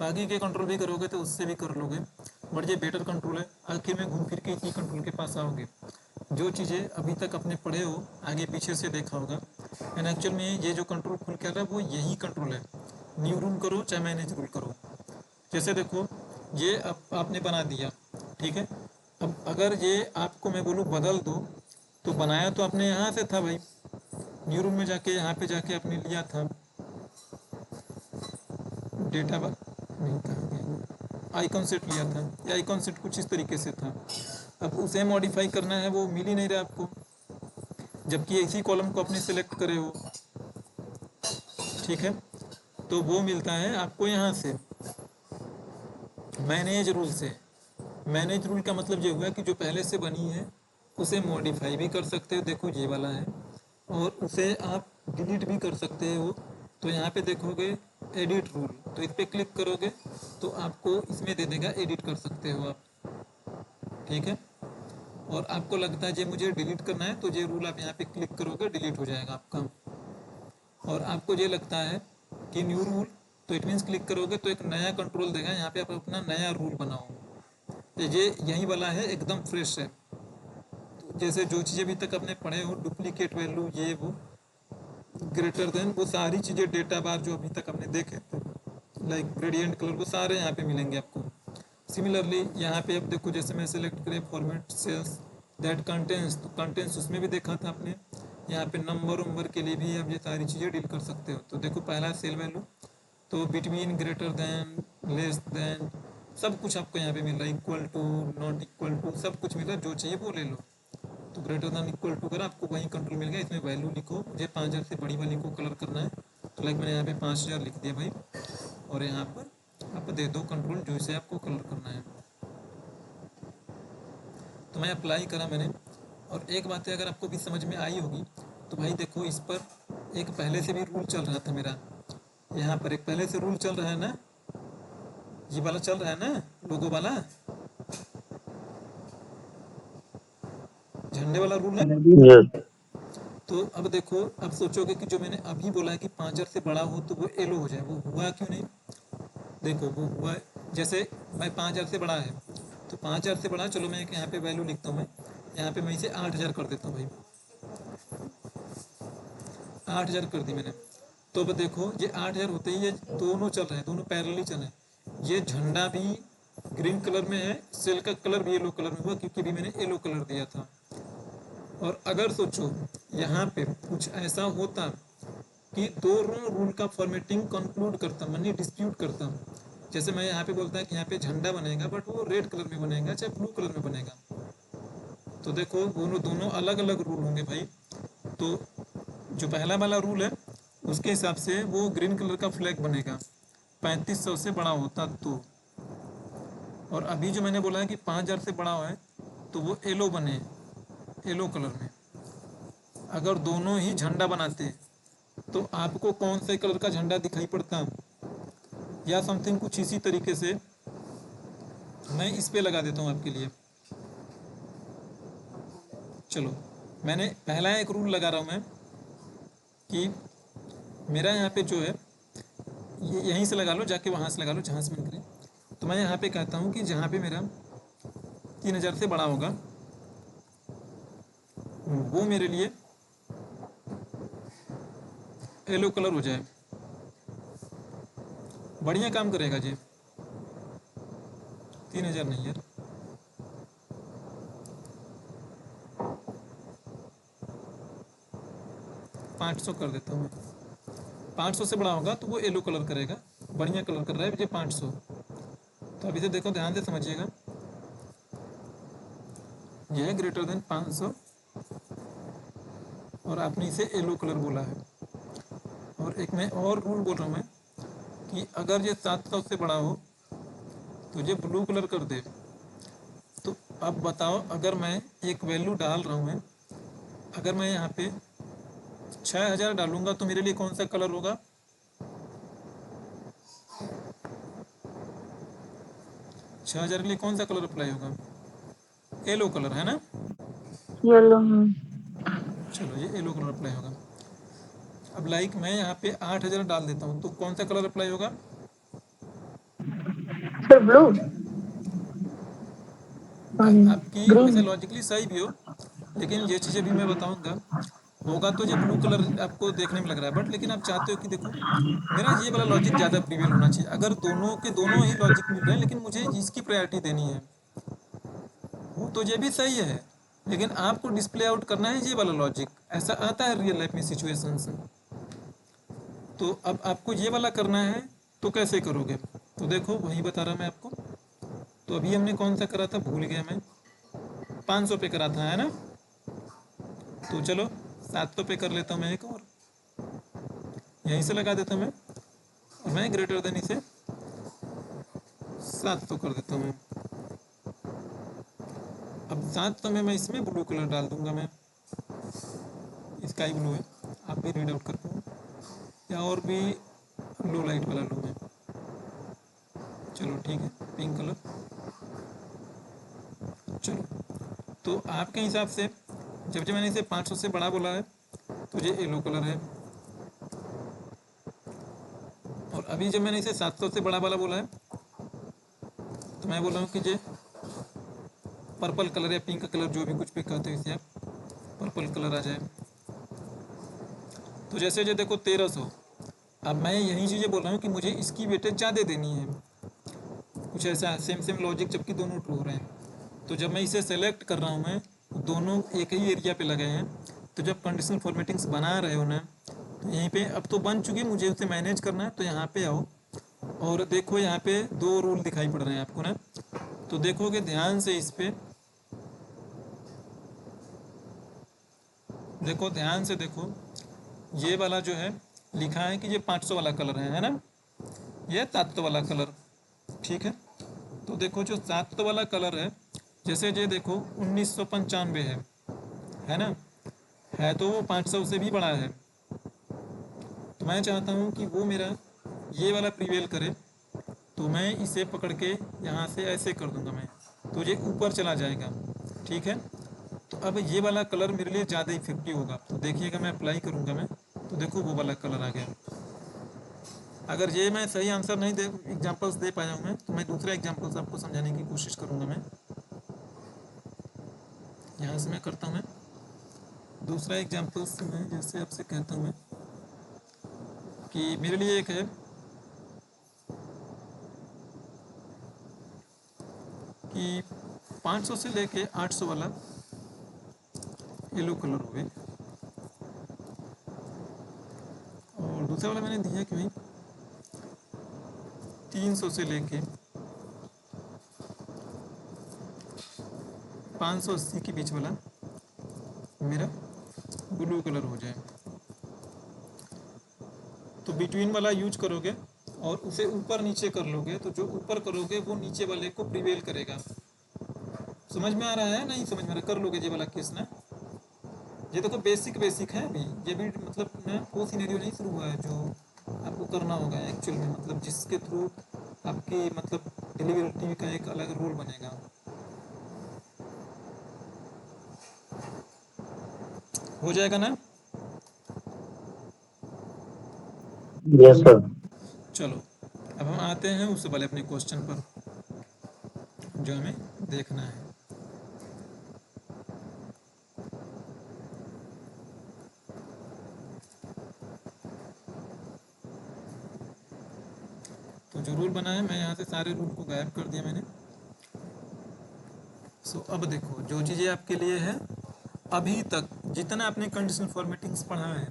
बाकी के कंट्रोल भी करोगे तो उससे भी कर लोगे, बट ये बेटर कंट्रोल है। आखिर में घूम फिर के इसी कंट्रोल के पास आओगे। जो चीज़ें अभी तक अपने पढ़े हो, आगे पीछे से देखा होगा, एंड एक्चुअल में ये जो कंट्रोल खुल के आ रहा है वो यही कंट्रोल है। न्यू रूल करो चाहे मैनेज रूल करो। जैसे देखो ये अब आपने बना दिया, ठीक है। अब अगर ये आपको मैं बोलूँ बदल दो, तो बनाया तो आपने यहाँ से था भाई, न्यू रूल में जाके यहाँ पे जाके आपने लिया था डेटा नहीं, कहाँ गया, आइकॉन सेट लिया था। ये आइकॉन सेट कुछ इस तरीके से था। अब उसे मॉडिफाई करना है, वो मिल ही नहीं रहा आपको, जबकि इसी कॉलम को आपने सेलेक्ट करे हो। ठीक है, तो वो मिलता है आपको यहाँ से मैनेज रूल से। मैनेज रूल का मतलब ये हुआ कि जो पहले से बनी है उसे मॉडिफाई भी कर सकते हो, देखो ये वाला है, और उसे आप डिलीट भी कर सकते हो। तो यहाँ पे देखोगे एडिट रूल, तो इस पर क्लिक करोगे तो आपको इसमें दे देगा एडिट कर सकते हो आप। ठीक है, और आपको लगता है ये मुझे डिलीट करना है तो ये रूल आप यहाँ पे क्लिक करोगे, डिलीट हो जाएगा आपका। और आपको ये लगता है कि न्यू रूल, तो इट मीन्स क्लिक करोगे तो एक नया कंट्रोल देगा, यहाँ पे आप अपना नया रूल बनाओ। तो ये यही वाला है, एकदम फ्रेश है। तो जैसे जो चीज़ें अभी तक आपने पढ़े हो, डुप्लीकेट वैल्यू, ये वो, ग्रेटर देन, वो सारी चीज़ें डेटा बार जो अभी तक हमने देखे थे, लाइक ग्रेडियंट कलर, वो सारे यहाँ पे मिलेंगे आपको। सिमिलरली यहाँ पे अब देखो, जैसे मैं सेलेक्ट करें फॉर्मेट सेल्स दैट कंटेंट्स, तो कंटेंट्स उसमें भी देखा था आपने। यहाँ पे नंबर उम्बर के लिए भी आप ये सारी चीज़ें डील कर सकते हो। तो देखो पहला सेल वैल्यू, तो between, greater than, less than, सब कुछ आपको यहाँ पे मिल रहा है, equal to, not equal to, सब कुछ मिल रहा है, जो चाहिए वो ले लो। तो ग्रेटर देन इक्वल टू कर आपको वही कंट्रोल मिल गया। इसमें वैल्यू लिखो, मुझे 5000 से बड़ी वाली को कलर करना है, तो लाइक मैंने यहाँ पे 5000 लिख दिया भाई, और यहाँ पर आप दे दो कंट्रोल जो इसे आपको कलर करना है। तो मैं अप्लाई करा मैंने, और एक बात है अगर आपको भी समझ में आई होगी तो भाई देखो, इस पर एक पहले से भी रूल चल रहा था मेरा, यहाँ पर एक पहले से रूल चल रहा है ना, ये वाला चल रहा है ना, लोगो वाला, झंडे वाला रूल है। Yes. तो अब देखो, अब सोचोगे कि जो मैंने अभी बोला है कि 5000 से बड़ा हो तो वो एलो हो जाए, वो हुआ क्यों नहीं? देखो वो हुआ, जैसे मैं 5000 से बड़ा है, तो 5000 से बड़ा, चलो मैं एक यहाँ पे वैल्यू लिखता हूँ, मैं यहाँ पे मैं इसे 8000 कर देता हूँ भाई, 8000 कर दी मैंने। तो अब देखो ये 8000 होते ही ये दोनों चल रहे हैं, दोनों पैरेलली चल रहे हैं। ये झंडा भी ग्रीन कलर में है, सेल का कलर भी येलो कलर में हुआ क्योंकि भी मैंने येलो कलर दिया था। और अगर सोचो यहाँ पे कुछ ऐसा होता कि दोनों रूल का फॉर्मेटिंग कंक्लूड करता, मानिए डिस्प्यूट करता, जैसे मैं यहाँ पे बोलता है कि यहाँ पे झंडा बनेगा बट वो रेड कलर में बनेगा चाहे ब्लू कलर में बनेगा, तो देखो दोनों दोनों अलग अलग रूल होंगे भाई। तो जो पहला वाला रूल है उसके हिसाब से वो ग्रीन कलर का फ्लैग बनेगा 3500 से बड़ा होता तो, और अभी जो मैंने बोला है कि 5000 से बड़ा है तो वो येलो बने, येलो कलर में। अगर दोनों ही झंडा बनाते तो आपको कौन से कलर का झंडा दिखाई पड़ता, या समथिंग कुछ इसी तरीके से मैं इस पे लगा देता हूँ आपके लिए। चलो मैंने पहला एक रूल लगा रहा हूँ मैं कि मेरा यहाँ पे जो है ये यहीं से लगा लो, जाके वहाँ से लगा लो जहाँ से मन करे। तो मैं यहाँ पे कहता हूँ कि जहाँ पे मेरा 3000 से बड़ा होगा वो मेरे लिए येलो कलर हो जाए, बढ़िया काम करेगा जी। 3000 नहीं यार, 500 कर देता हूँ मैं। 500 से बड़ा होगा तो वो येलो कलर करेगा, बढ़िया कलर कर रहा है मुझे 500। तो अभी से देखो, ध्यान से समझिएगा, यह है ग्रेटर देन 500 और आपने इसे येलो कलर बोला है। और एक मैं और रूल बोल रहा हूँ मैं कि अगर ये 700 से बड़ा हो तो ये ब्लू कलर कर दे। तो अब बताओ, अगर मैं एक वैल्यू डाल रहा हूँ मैं, अगर मैं यहाँ पे 6000 डालूंगा तो मेरे लिए कौन सा कलर होगा? 6000 के लिए कौन सा कलर अप्लाई होगा? येलो कलर है ना। येलो। चलो ये येलो कलर अप्लाई होगा। अब लाइक मैं यहाँ पे 8000 डाल देता हूँ तो कौन सा कलर अप्लाई होगा? Sir blue. आपकी वैसे ग्रीन। लॉजिकली सही भी हो, लेकिन ये चीज़ें भी मैं बताऊंगा, होगा तो ये ब्लू कलर आपको देखने में लग रहा है, बट लेकिन आप चाहते हो कि देखो मेरा ये वाला लॉजिक ज़्यादा प्रीवेल होना चाहिए। अगर दोनों के दोनों ही लॉजिक मिल रहे हैं लेकिन मुझे इसकी प्रायोरिटी देनी है, वो तो ये भी सही है, लेकिन आपको डिस्प्ले आउट करना है ये वाला लॉजिक। ऐसा आता है रियल लाइफ में सिचुएशंस। तो अब आपको ये वाला करना है तो कैसे करोगे? तो देखो वही बता रहा मैं आपको। तो अभी हमने कौन सा करा था, भूल गया मैं, 500 पे करा था है ना। तो चलो 700 पे कर लेता हूँ मैं एक और, यहीं से लगा देता हूँ मैं, और मैं ग्रेटर देन इसे 700 कर देता हूँ। अब 700 में मैं इसमें ब्लू कलर डाल दूंगा, मैं स्काई ब्लू है, आप भी रीड आउट कर पाओ, या और भी लो लाइट वाला लूँ मैं। चलो ठीक है, पिंक कलर। चलो तो आपके हिसाब से जब मैंने इसे 500 से बड़ा बोला है तो ये येलो कलर है, और अभी जब मैंने इसे 700 से बड़ा वाला बोला है तो मैं बोल रहा हूँ कि ये पर्पल कलर या पिंक कलर, जो भी कुछ भी कहते हो इसे आप, पर्पल कलर आ जाए। तो जैसे ये देखो 1300, अब मैं यही चीज़ें बोल रहा हूँ कि मुझे इसकी वेटेज ज़्यादा देनी है, कुछ ऐसा सेम सेम लॉजिक, जबकि दोनों ट्रू हो रहे हैं। तो जब मैं इसे सेलेक्ट कर रहा हूँ, मैं दोनों एक ही एरिया पे लगे हैं, तो जब कंडीशनल फॉर्मेटिंग्स बना रहे हो ना, तो यहीं पे अब तो बन चुकी, मुझे उसे मैनेज करना है। तो यहाँ पे आओ और देखो, यहाँ पे दो रूल दिखाई पड़ रहे हैं आपको ना, तो देखोगे ध्यान से इस पे, देखो ध्यान से देखो, ये वाला जो है लिखा है कि ये 500 वाला कलर है ना, ये 700 वाला कलर, ठीक है। तो देखो जो 700 वाला कलर है, जैसे ये देखो 1995 है ना, है तो वो 500 से भी बड़ा है। तो मैं चाहता हूँ कि वो मेरा ये वाला प्रिवेल करे, तो मैं इसे पकड़ के यहाँ से ऐसे कर दूंगा मैं, तो ये ऊपर चला जाएगा, ठीक है। तो अब ये वाला कलर मेरे लिए ज़्यादा इफेक्टिव होगा, तो देखिएगा मैं अप्लाई करूँगा मैं, तो देखो वो वाला कलर आ गया। अगर ये मैं सही आंसर नहीं दे एग्जांपल्स दे पाया हूँ मैं, तो मैं दूसरा एग्जांपल्स आपको समझाने की कोशिश करूँगा मैं। यहाँ से मैं करता हूँ मैं दूसरा एग्जांपल्स में, जैसे आपसे कहता हूँ मैं कि मेरे लिए एक है कि 500 से लेके 800 वाला येलो कलर हो गए, और दूसरा वाला मैंने दिया कि भाई 300 से लेके 580 के बीच वाला मेरा ब्लू कलर हो जाए। तो बिटवीन वाला यूज करोगे और उसे ऊपर नीचे कर लोगे, तो जो ऊपर करोगे वो नीचे वाले को प्रिवेल करेगा। समझ में आ रहा है? नहीं समझ में आ रहा, कर लोगे ये वाला केस ना। ये देखो बेसिक बेसिक है अभी, ये भी मतलब ना वो सिनेरियो नहीं शुरू हुआ है जो आपको करना होगा एक्चुअल में, मतलब जिसके थ्रू आपकी मतलब डिलीवरी का एक अलग रोल बनेगा। हो जाएगा ना? Yes sir. चलो अब हम आते हैं उस वाले अपने क्वेश्चन पर जो हमें देखना है। तो जो रूल बना है, मैं यहाँ से सारे रूल को गायब कर दिया मैंने। सो अब देखो जो चीज़ें आपके लिए है, अभी तक जितना आपने कंडीशनल फॉर्मेटिंग्स पढ़ा है,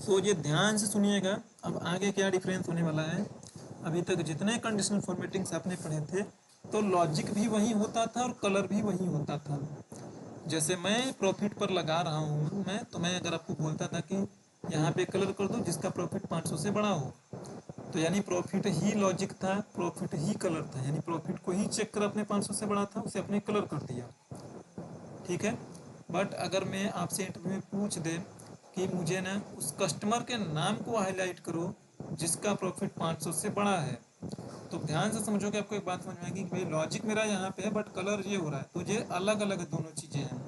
सो ये ध्यान से सुनिएगा। अब आगे क्या डिफरेंस होने वाला है, अभी तक जितने कंडीशनल फॉर्मेटिंग्स आपने पढ़े थे, तो लॉजिक भी वही होता था और कलर भी वही होता था। जैसे मैं प्रॉफिट पर लगा रहा हूँ मैं, तो मैं अगर आपको बोलता था कि यहाँ पे कलर कर दो जिसका प्रॉफिट 500 से बड़ा हो, तो यानी प्रॉफिट ही लॉजिक था, प्रॉफिट ही कलर था, यानी प्रॉफिट को ही चेक कर अपने 500 से बड़ा था, उसे अपने कलर कर दिया, ठीक है। बट अगर मैं आपसे इंटरव्यू में पूछ दे कि मुझे ना उस कस्टमर के नाम को हाईलाइट करो जिसका प्रॉफिट 500 से बड़ा है, तो ध्यान से समझोगे, आपको एक बात समझ में आएगी कि भाई लॉजिक मेरा यहाँ पे है बट कलर ये हो रहा है, तो ये अलग अलग दोनों चीज़ें हैं।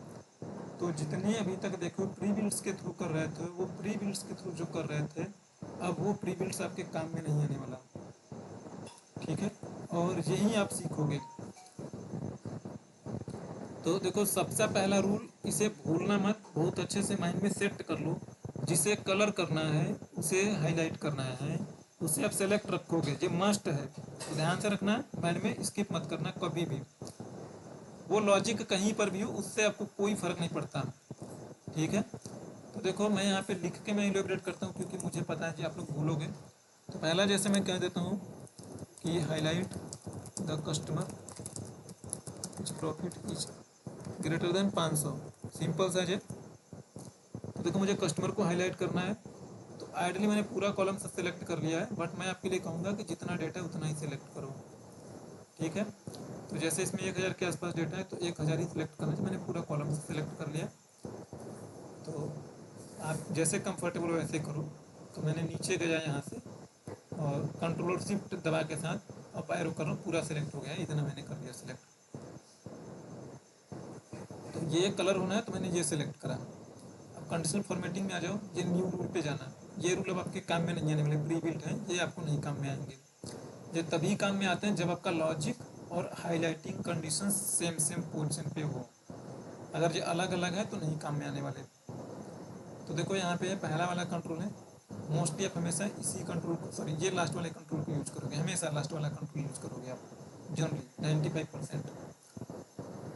तो जितने अभी तक देखो प्री बिल्ड्स के थ्रू कर रहे थे, वो प्री बिल्ड्स के थ्रू जो कर रहे थे, अब वो प्री बिल्ड्स आपके काम में नहीं आने वाला, ठीक है। और यही आप सीखोगे। तो देखो सबसे पहला रूल, इसे भूलना मत, बहुत अच्छे से माइंड में सेट कर लो। जिसे कलर करना है उसे हाईलाइट करना है, उसे आप सेलेक्ट रखोगे, ये मस्ट है, तो ध्यान से रखना, माइंड में स्किप मत करना कभी भी। वो लॉजिक कहीं पर भी हो उससे आपको कोई फर्क नहीं पड़ता, ठीक है। तो देखो मैं यहाँ पे लिख के मैं इलेबरेट करता हूँ क्योंकि मुझे पता है कि आप लोग भूलोगे। तो पहला जैसे मैं कह देता हूँ कि highlight the customer profit is greater than 500, simple सा है। तो देखो मुझे कस्टमर को हाईलाइट करना है, तो आइडली मैंने पूरा कॉलम से सिलेक्ट कर लिया है, बट मैं आपके लिए कहूँगा कि जितना डेटा है उतना ही सिलेक्ट करो, ठीक है। तो जैसे इसमें 1000 के आसपास डेटा है, तो 1000 ही सिलेक्ट करना है, मैंने पूरा कॉलम से सिलेक्ट कर लिया। तो आप जैसे कंफर्टेबल हो वैसे करो। तो मैंने नीचे गया यहाँ से और कंट्रोल शिफ्ट दबा के साथ अप एरो कर रहा हूँ, पूरा सिलेक्ट हो गया है, इतना मैंने कर लिया सिलेक्ट। तो ये कलर होना है तो मैंने ये सिलेक्ट करा। अब कंडीशनल फॉर्मेटिंग में आ जाओ, ये न्यू रूल पे जाना। ये रूल अब आपके काम में नहीं आने वाले, प्री बिल्ट हैं, ये आपको नहीं काम में आएंगे। ये तभी काम में आते हैं जब आपका लॉजिक और highlighting condition same same position पे हो। अगर ये अलग अलग है तो नहीं काम में आने वाले। तो देखो यहाँ पे पहला वाला कंट्रोल है, मोस्टली आप हमेशा इसी कंट्रोल को, सॉरी ये लास्ट वाले कंट्रोल को यूज करोगे, हमेशा लास्ट वाला कंट्रोल यूज करोगे आप जनरली 95%।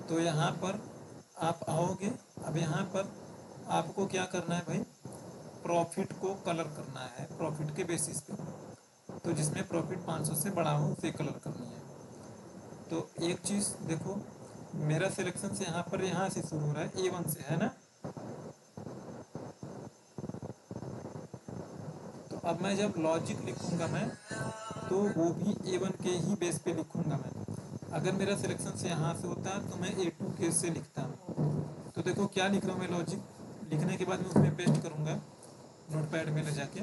तो यहाँ पर आप आओगे, अब यहाँ पर आपको क्या करना है भाई, प्रॉफिट को कलर करना है प्रॉफिट के बेसिस पे, तो जिसमें प्रॉफिट 500 से बड़ा हो उसे कलर करनी है। तो एक चीज़ देखो, मेरा सिलेक्शन से यहाँ पर यहाँ से शुरू हो रहा है A1 से, है ना। अब मैं जब लॉजिक लिखूंगा मैं, तो वो भी A1 के ही बेस पे लिखूंगा मैं। अगर मेरा सिलेक्शन से यहाँ से होता तो मैं A2 के से लिखता। तो देखो क्या लिख रहा हूँ मैं, लॉजिक लिखने के बाद मैं उसमें पेस्ट करूँगा नोटपैड में ले जाके।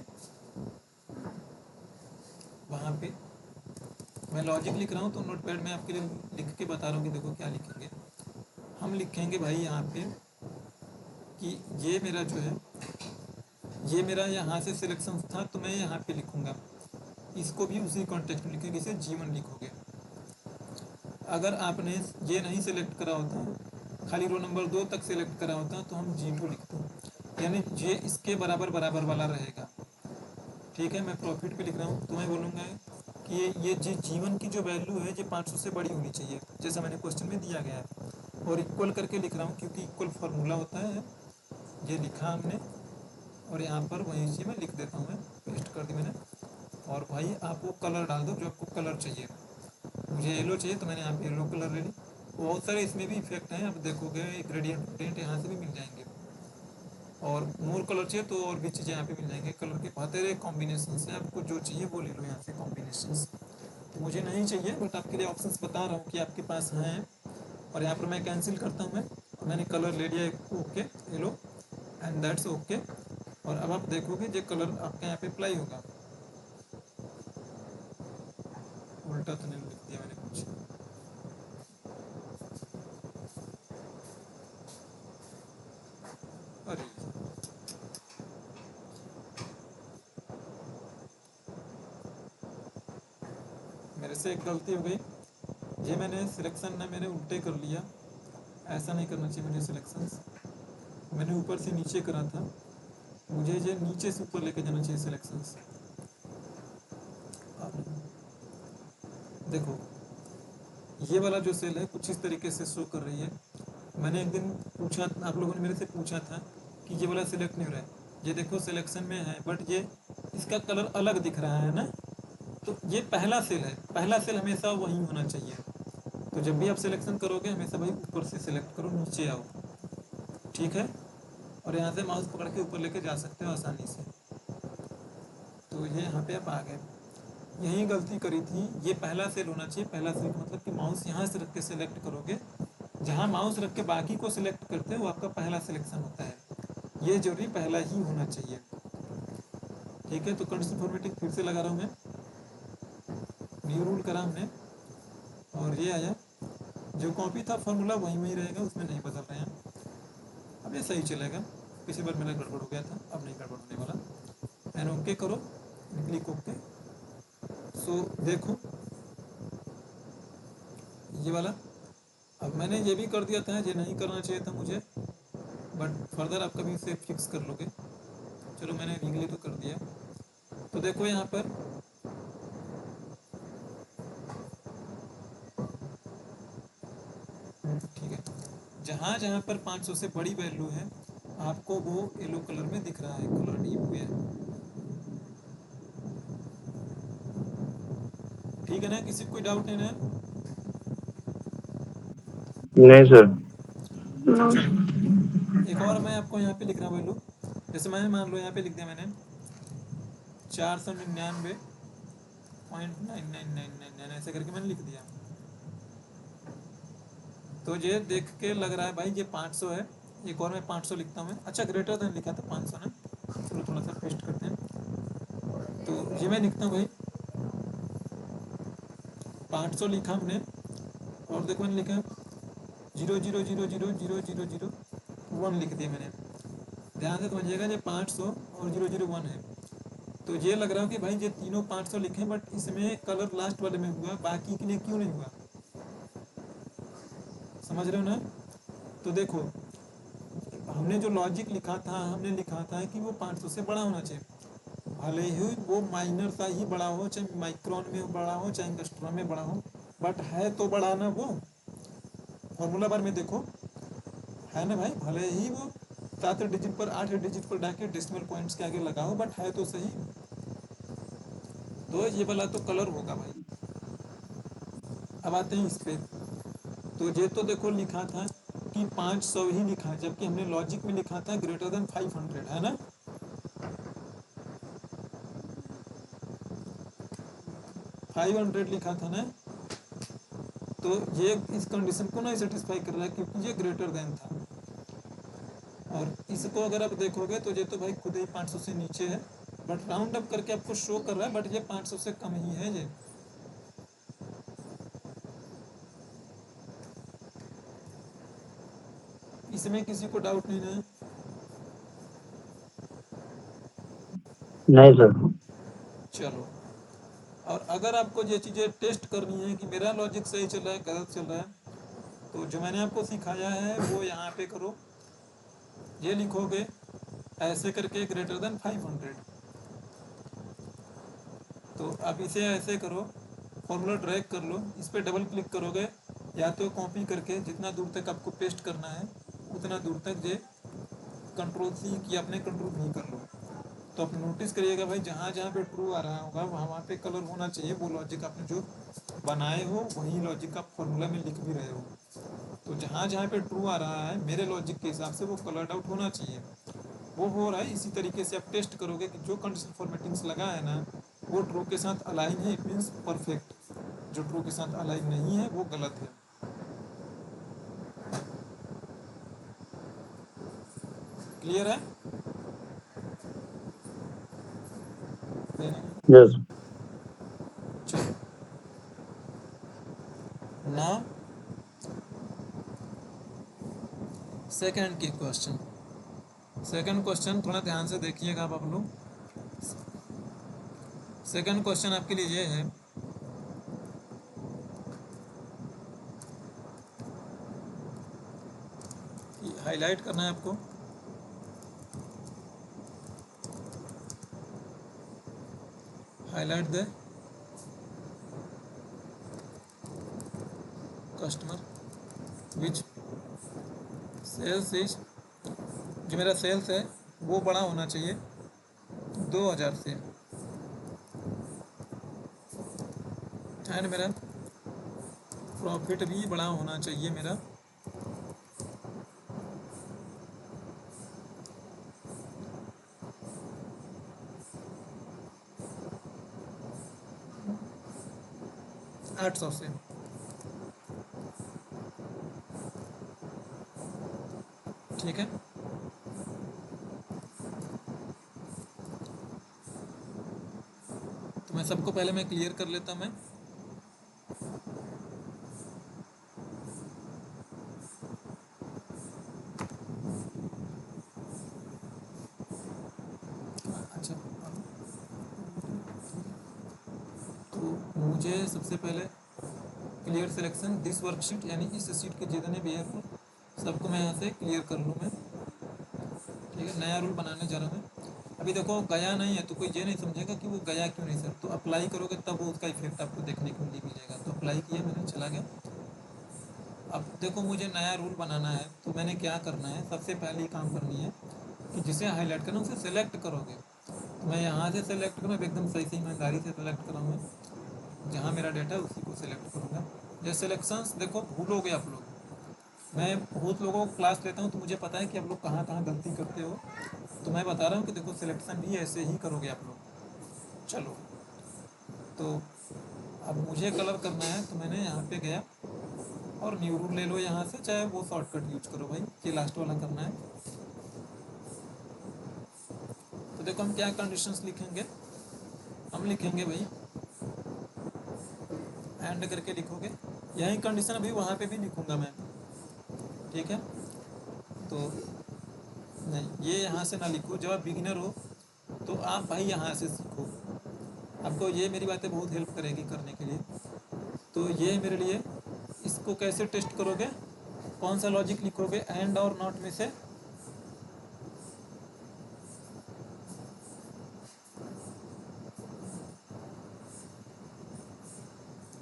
वहाँ पे मैं लॉजिक लिख रहा हूँ तो नोटपैड में आपके लिए लिख के बता रहा हूँ कि देखो क्या लिखेंगे। हम लिखेंगे भाई यहाँ पे कि ये मेरा जो है, ये मेरा यहाँ से सिलेक्शन था तो मैं यहाँ पे लिखूँगा, इसको भी उसी कॉन्टेक्स्ट में लिखेंगे, इसे G1 लिखोगे। अगर आपने ये नहीं सिलेक्ट करा होता, खाली रो नंबर 2 तक सिलेक्ट करा होता तो हम G2 लिखते, यानी ये इसके बराबर बराबर वाला रहेगा। ठीक है, मैं प्रॉफिट पे लिख रहा हूँ तो मैं बोलूँगा कि ये G1 की जो वैल्यू है ये 500 से बड़ी होनी चाहिए, जैसा मैंने क्वेश्चन में दिया गया है। और इक्वल करके लिख रहा हूँ क्योंकि इक्वल फार्मूला होता है, ये लिखा हमने। और यहाँ पर वहीं से मैं लिख देता हूँ, मैं पेस्ट कर दी मैंने। और भाई आप वो कलर डाल दो जो आपको कलर चाहिए। मुझे येलो चाहिए तो मैंने यहाँ पे येलो कलर ले ली। बहुत सारे इसमें भी इफेक्ट हैं, आप देखोगे ग्रेडियंट यहाँ से भी मिल जाएंगे। और मोर कलर चाहिए तो और भी चीज़ें यहाँ पे मिल जाएंगे। कलर के बहुत सारे कॉम्बिनेशन से आपको जो चाहिए वो ले लो यहाँ से कॉम्बिनेशन। तो मुझे नहीं चाहिए बट आपके लिए ऑप्शंस बता रहा हूँ कि आपके पास हैं। और यहाँ पर मैं कैंसिल करता हूँ मैं, और मैंने कलर ले लिया okay yellow, and that's okay. और अब आप देखोगे जो कलर आपके यहाँ पे अप्लाई होगा। उल्टा तो नहीं लिख दिया मैंने कुछ, अरे मेरे से एक गलती हो गई, ये मैंने सिलेक्शन ना मैंने उल्टे कर लिया। ऐसा नहीं करना चाहिए मुझे, सिलेक्शंस मैंने ऊपर से नीचे करा था, मुझे ये नीचे से ऊपर लेके जाना चाहिए सिलेक्शंस। देखो ये वाला जो सेल है कुछ इस तरीके से शो कर रही है। मैंने एक दिन पूछा, आप लोगों ने मेरे से पूछा था कि ये वाला सिलेक्ट नहीं हो रहा है। ये देखो सिलेक्शन में है बट ये इसका कलर अलग दिख रहा है ना, तो ये पहला सेल है, पहला सेल हमेशा वही होना चाहिए। तो जब भी आप सिलेक्शन करोगे हमेशा भाई ऊपर से सिलेक्ट करो, नीचे आओ, ठीक है। और यहाँ से माउस पकड़ के ऊपर लेके जा सकते हो आसानी से। तो ये यहाँ पे आप आ गए, यही गलती करी थी। ये पहला सेल होना चाहिए, पहला सेल मतलब कि माउस यहाँ से रख के सिलेक्ट करोगे, जहाँ माउस रख के बाकी को सिलेक्ट करते हो वो आपका पहला सिलेक्शन होता है। ये जरूरी पहला ही होना चाहिए, ठीक है। तो कंडीशनल फॉर्मेटिंग फिर से लगा रहा हूँ मैं, न्यू रूल करा हमने, और ये आया। जो कॉपी था फॉर्मूला वही रहेगा, उसमें नहीं बदल रहे हैं। अब ये सही चलेगा, पिछली बार मेरा गड़बड़ हो गया था, अब नहीं गड़बड़ होने वाला। एंड ओके करो, क्लिक ओके। सो देखो ये वाला, अब मैंने ये भी कर दिया था, ये नहीं करना चाहिए था मुझे, बट फर्दर आप कभी इसे फिक्स कर लोगे। चलो मैंने लीगली तो कर दिया। तो देखो यहाँ पर ठीक है, जहाँ जहाँ पर 500 से बड़ी वैल्यू है आपको वो येलो कलर में दिख रहा है, कलर डीप हुए है, ठीक है ना। किसी को कोई डाउट नहीं ना? नहीं सर। चलो एक और मैं आपको यहाँ पे लिख रहा हूँ वैल्यू, जैसे मैंने मान लो यहाँ पे लिख दिया मैंने 499.9999 ऐसे करके मैंने लिख दिया। तो ये देख के लग रहा है भाई ये 500 है, एक और मैं 500 लिखता हूँ मैं। अच्छा ग्रेटर देन लिखा था 500 ना, चलो थोड़ा सा पेस्ट करते हैं। तो ये मैं लिखता हूँ भाई 500 लिखा हमने, और देखो मैंने लिखा 000000001 लिख दिया मैंने। ध्यान से समझिएगा ये 500 और 001 है। तो ये लग रहा है कि भाई ये तीनों 500 लिखे, बट इसमें कलर लास्ट वाले में हुआ, बाकी के लिए क्यों नहीं हुआ, समझ रहे हो ना। तो देखो हमने जो लॉजिक लिखा था, हमने लिखा था कि वो 500 से बड़ा होना चाहिए, भले ही वो माइनर सा ही बड़ा हो, चाहे माइक्रोन में बड़ा हो चाहे एंगस्ट्रॉन में बड़ा हो, बट है तो बड़ा ना वो। फॉर्मूला बार में देखो है ना भाई, भले ही वो 7 डिजिट पर 8 डिजिट पर डाके डेसिमल पॉइंट्स के आगे लगाओ, बट है तो सही। तो ये वाला तो कलर होगा भाई। अब आते हैं इस पे, तो ये तो देखो लिखा था कि 500 ही लिखा है, जबकि हमने लॉजिक में लिखा था ग्रेटर देन 500, है ना। 500 लिखा था ना, तो ये इस कंडीशन को नहीं सेटिस्फाई कर रहा है क्योंकि ये ग्रेटर देन था। और इसको अगर आप देखोगे तो ये तो भाई खुद ही 500 से नीचे है, बट राउंड अप करके आपको शो कर रहा है, बट ये 500 से कम ही है ये। इसमें किसी को डाउट नहीं है? नहीं सर। चलो, और अगर आपको ये चीज़ें टेस्ट करनी है कि मेरा लॉजिक सही चल रहा है गलत चल रहा है, तो जो मैंने आपको सिखाया है वो यहाँ पे करो, ये लिखोगे ऐसे करके ग्रेटर देन 500। तो अब इसे ऐसे करो, फॉर्मूला ड्रैग कर लो, इस पर डबल क्लिक करोगे, या तो कॉपी करके जितना दूर तक आपको पेस्ट करना है उतना दूर तक ये कंट्रोल-C की अपने कंट्रोल V कर लो। तो आप नोटिस करिएगा भाई, जहाँ जहाँ पे ट्रू आ रहा होगा वहाँ वहाँ पे कलर होना चाहिए, वो लॉजिक आपने जो बनाए हो वही लॉजिक आप फॉर्मूला में लिख भी रहे हो। तो जहाँ जहाँ पे ट्रू आ रहा है मेरे लॉजिक के हिसाब से वो कलर्ड आउट होना चाहिए, वो हो रहा है। इसी तरीके से आप टेस्ट करोगे कि जो कंडीशन फॉर्मेटिंग्स लगा है ना वो ट्रू के साथ अलाइन है, इट मीन्स परफेक्ट। जो ट्रू के साथ अलाइन नहीं है वो गलत है। क्लियर है? यस। चलो, नाउ सेकंड की क्वेश्चन। सेकंड क्वेश्चन थोड़ा ध्यान से देखिएगा आप लोग। सेकंड क्वेश्चन आपके लिए ये है, हाईलाइट करना है आपको। Highlight the customer which cells is, जो मेरा सेल्स है वो बड़ा होना चाहिए 2000 से, एंड मेरा प्रॉफिट भी बड़ा होना चाहिए मेरा 800 से। ठीक है, तो मैं सबको पहले मैं क्लियर कर लेता मैं। अच्छा, तो मुझे सबसे पहले क्लियर सिलेक्शन दिस वर्कशीट, यानी इस शीट के जितने भी है रूल सबको मैं यहाँ से क्लियर कर लूँ मैं। ठीक है, नया रूल बनाने जा रहा हूँ मैं। अभी देखो गया नहीं है तो कोई ये नहीं समझेगा कि वो गया क्यों नहीं सर, तो अप्लाई करोगे तब उसका इफेक्ट आपको देखने को मिलेगा। तो अप्लाई किया मैंने, चला गया। अब देखो मुझे नया रूल बनाना है तो मैंने क्या करना है, सबसे पहले काम करनी है कि जिसे हाईलाइट करना उसे सेलेक्ट करोगे। तो मैं यहाँ से सेलेक्ट करूँ, एकदम सही से ईमानदारी से सेलेक्ट करूँगा, जहाँ मेरा डेटा है उसी को सिलेक्ट करूँगा। ये सिलेक्शंस देखो भूलोगे आप लोग, मैं बहुत लोगों को क्लास लेता हूँ तो मुझे पता है कि आप लोग कहाँ कहाँ गलती करते हो, तो मैं बता रहा हूँ कि देखो सिलेक्शन भी ऐसे ही करोगे आप लोग। चलो, तो अब मुझे कलर करना है तो मैंने यहाँ पे गया और न्यू रूल ले लो यहाँ से, चाहे वो शॉर्टकट यूज करो भाई, ये लास्ट वाला करना है। तो देखो हम क्या कंडीशंस लिखेंगे, हम लिखेंगे भाई एंड करके लिखोगे, यही कंडीशन अभी वहाँ पे भी लिखूँगा मैं। ठीक है, तो नहीं ये यहाँ से ना लिखो, जब आप बिगिनर हो तो आप भाई यहाँ से सीखो, आपको ये मेरी बातें बहुत हेल्प करेगी करने के लिए। तो ये मेरे लिए, इसको कैसे टेस्ट करोगे, कौन सा लॉजिक लिखोगे एंड और नॉट में से,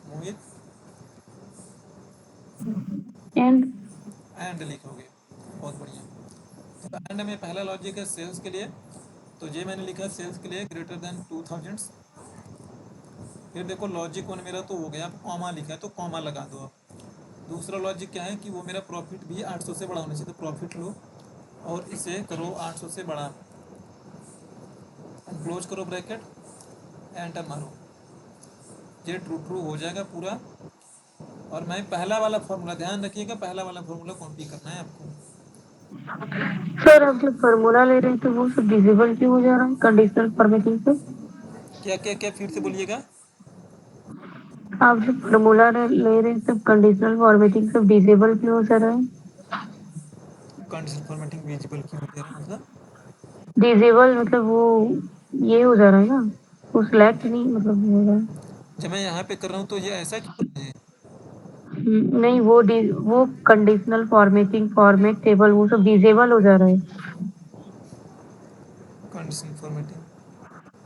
मोहित एंड लिखोगे, बहुत बढ़िया। तो एंड में पहला लॉजिक है सेल्स के लिए, तो ये मैंने लिखा सेल्स के लिए ग्रेटर देन 2000। फिर देखो लॉजिक 1 मेरा तो हो गया, कॉमा लिखा है तो कॉमा लगा दो आप। दूसरा लॉजिक क्या है कि वो मेरा प्रॉफिट भी 800 से बड़ा होना चाहिए, तो प्रॉफिट लो और इसे करो 800 से बड़ा, क्लोज करो ब्रैकेट, एंटर मारो। ये ट्रू ट्रू हो जाएगा पूरा। और मैं पहला वाला फॉर्मूला, ध्यान रखिएगा, पहला वाला फॉर्मूला कॉपी करना है आपको। सर आप जो फॉर्मूला ले रहे थे वो सब डिसेबल क्यों हो जा रहा है कंडीशनल फॉर्मेटिंग से? क्या क्या क्या, फिर से बोलिएगा। आप जो फॉर्मूला ले रहे हैं सब कंडीशनल फॉर्मेटिंग सब डिसेबल क्यों हो जा रहा है? कंडीशनल फॉर्मेटिंग विजिबल क्यों हो रहा है मतलब? डिसेबल मतलब वो ये हो जा रहा है ना, वो सिलेक्ट नहीं मतलब हो रहा है। जब मैं यहाँ पे कर रहा हूँ तो ये ऐसा क्यों हो रहा है? नहीं वो कंडीशनल फॉर्मेटिंग फॉर्मेट टेबल वो सब डिसेबल हो जा रहा है। कंडीशनल फॉर्मेटिंग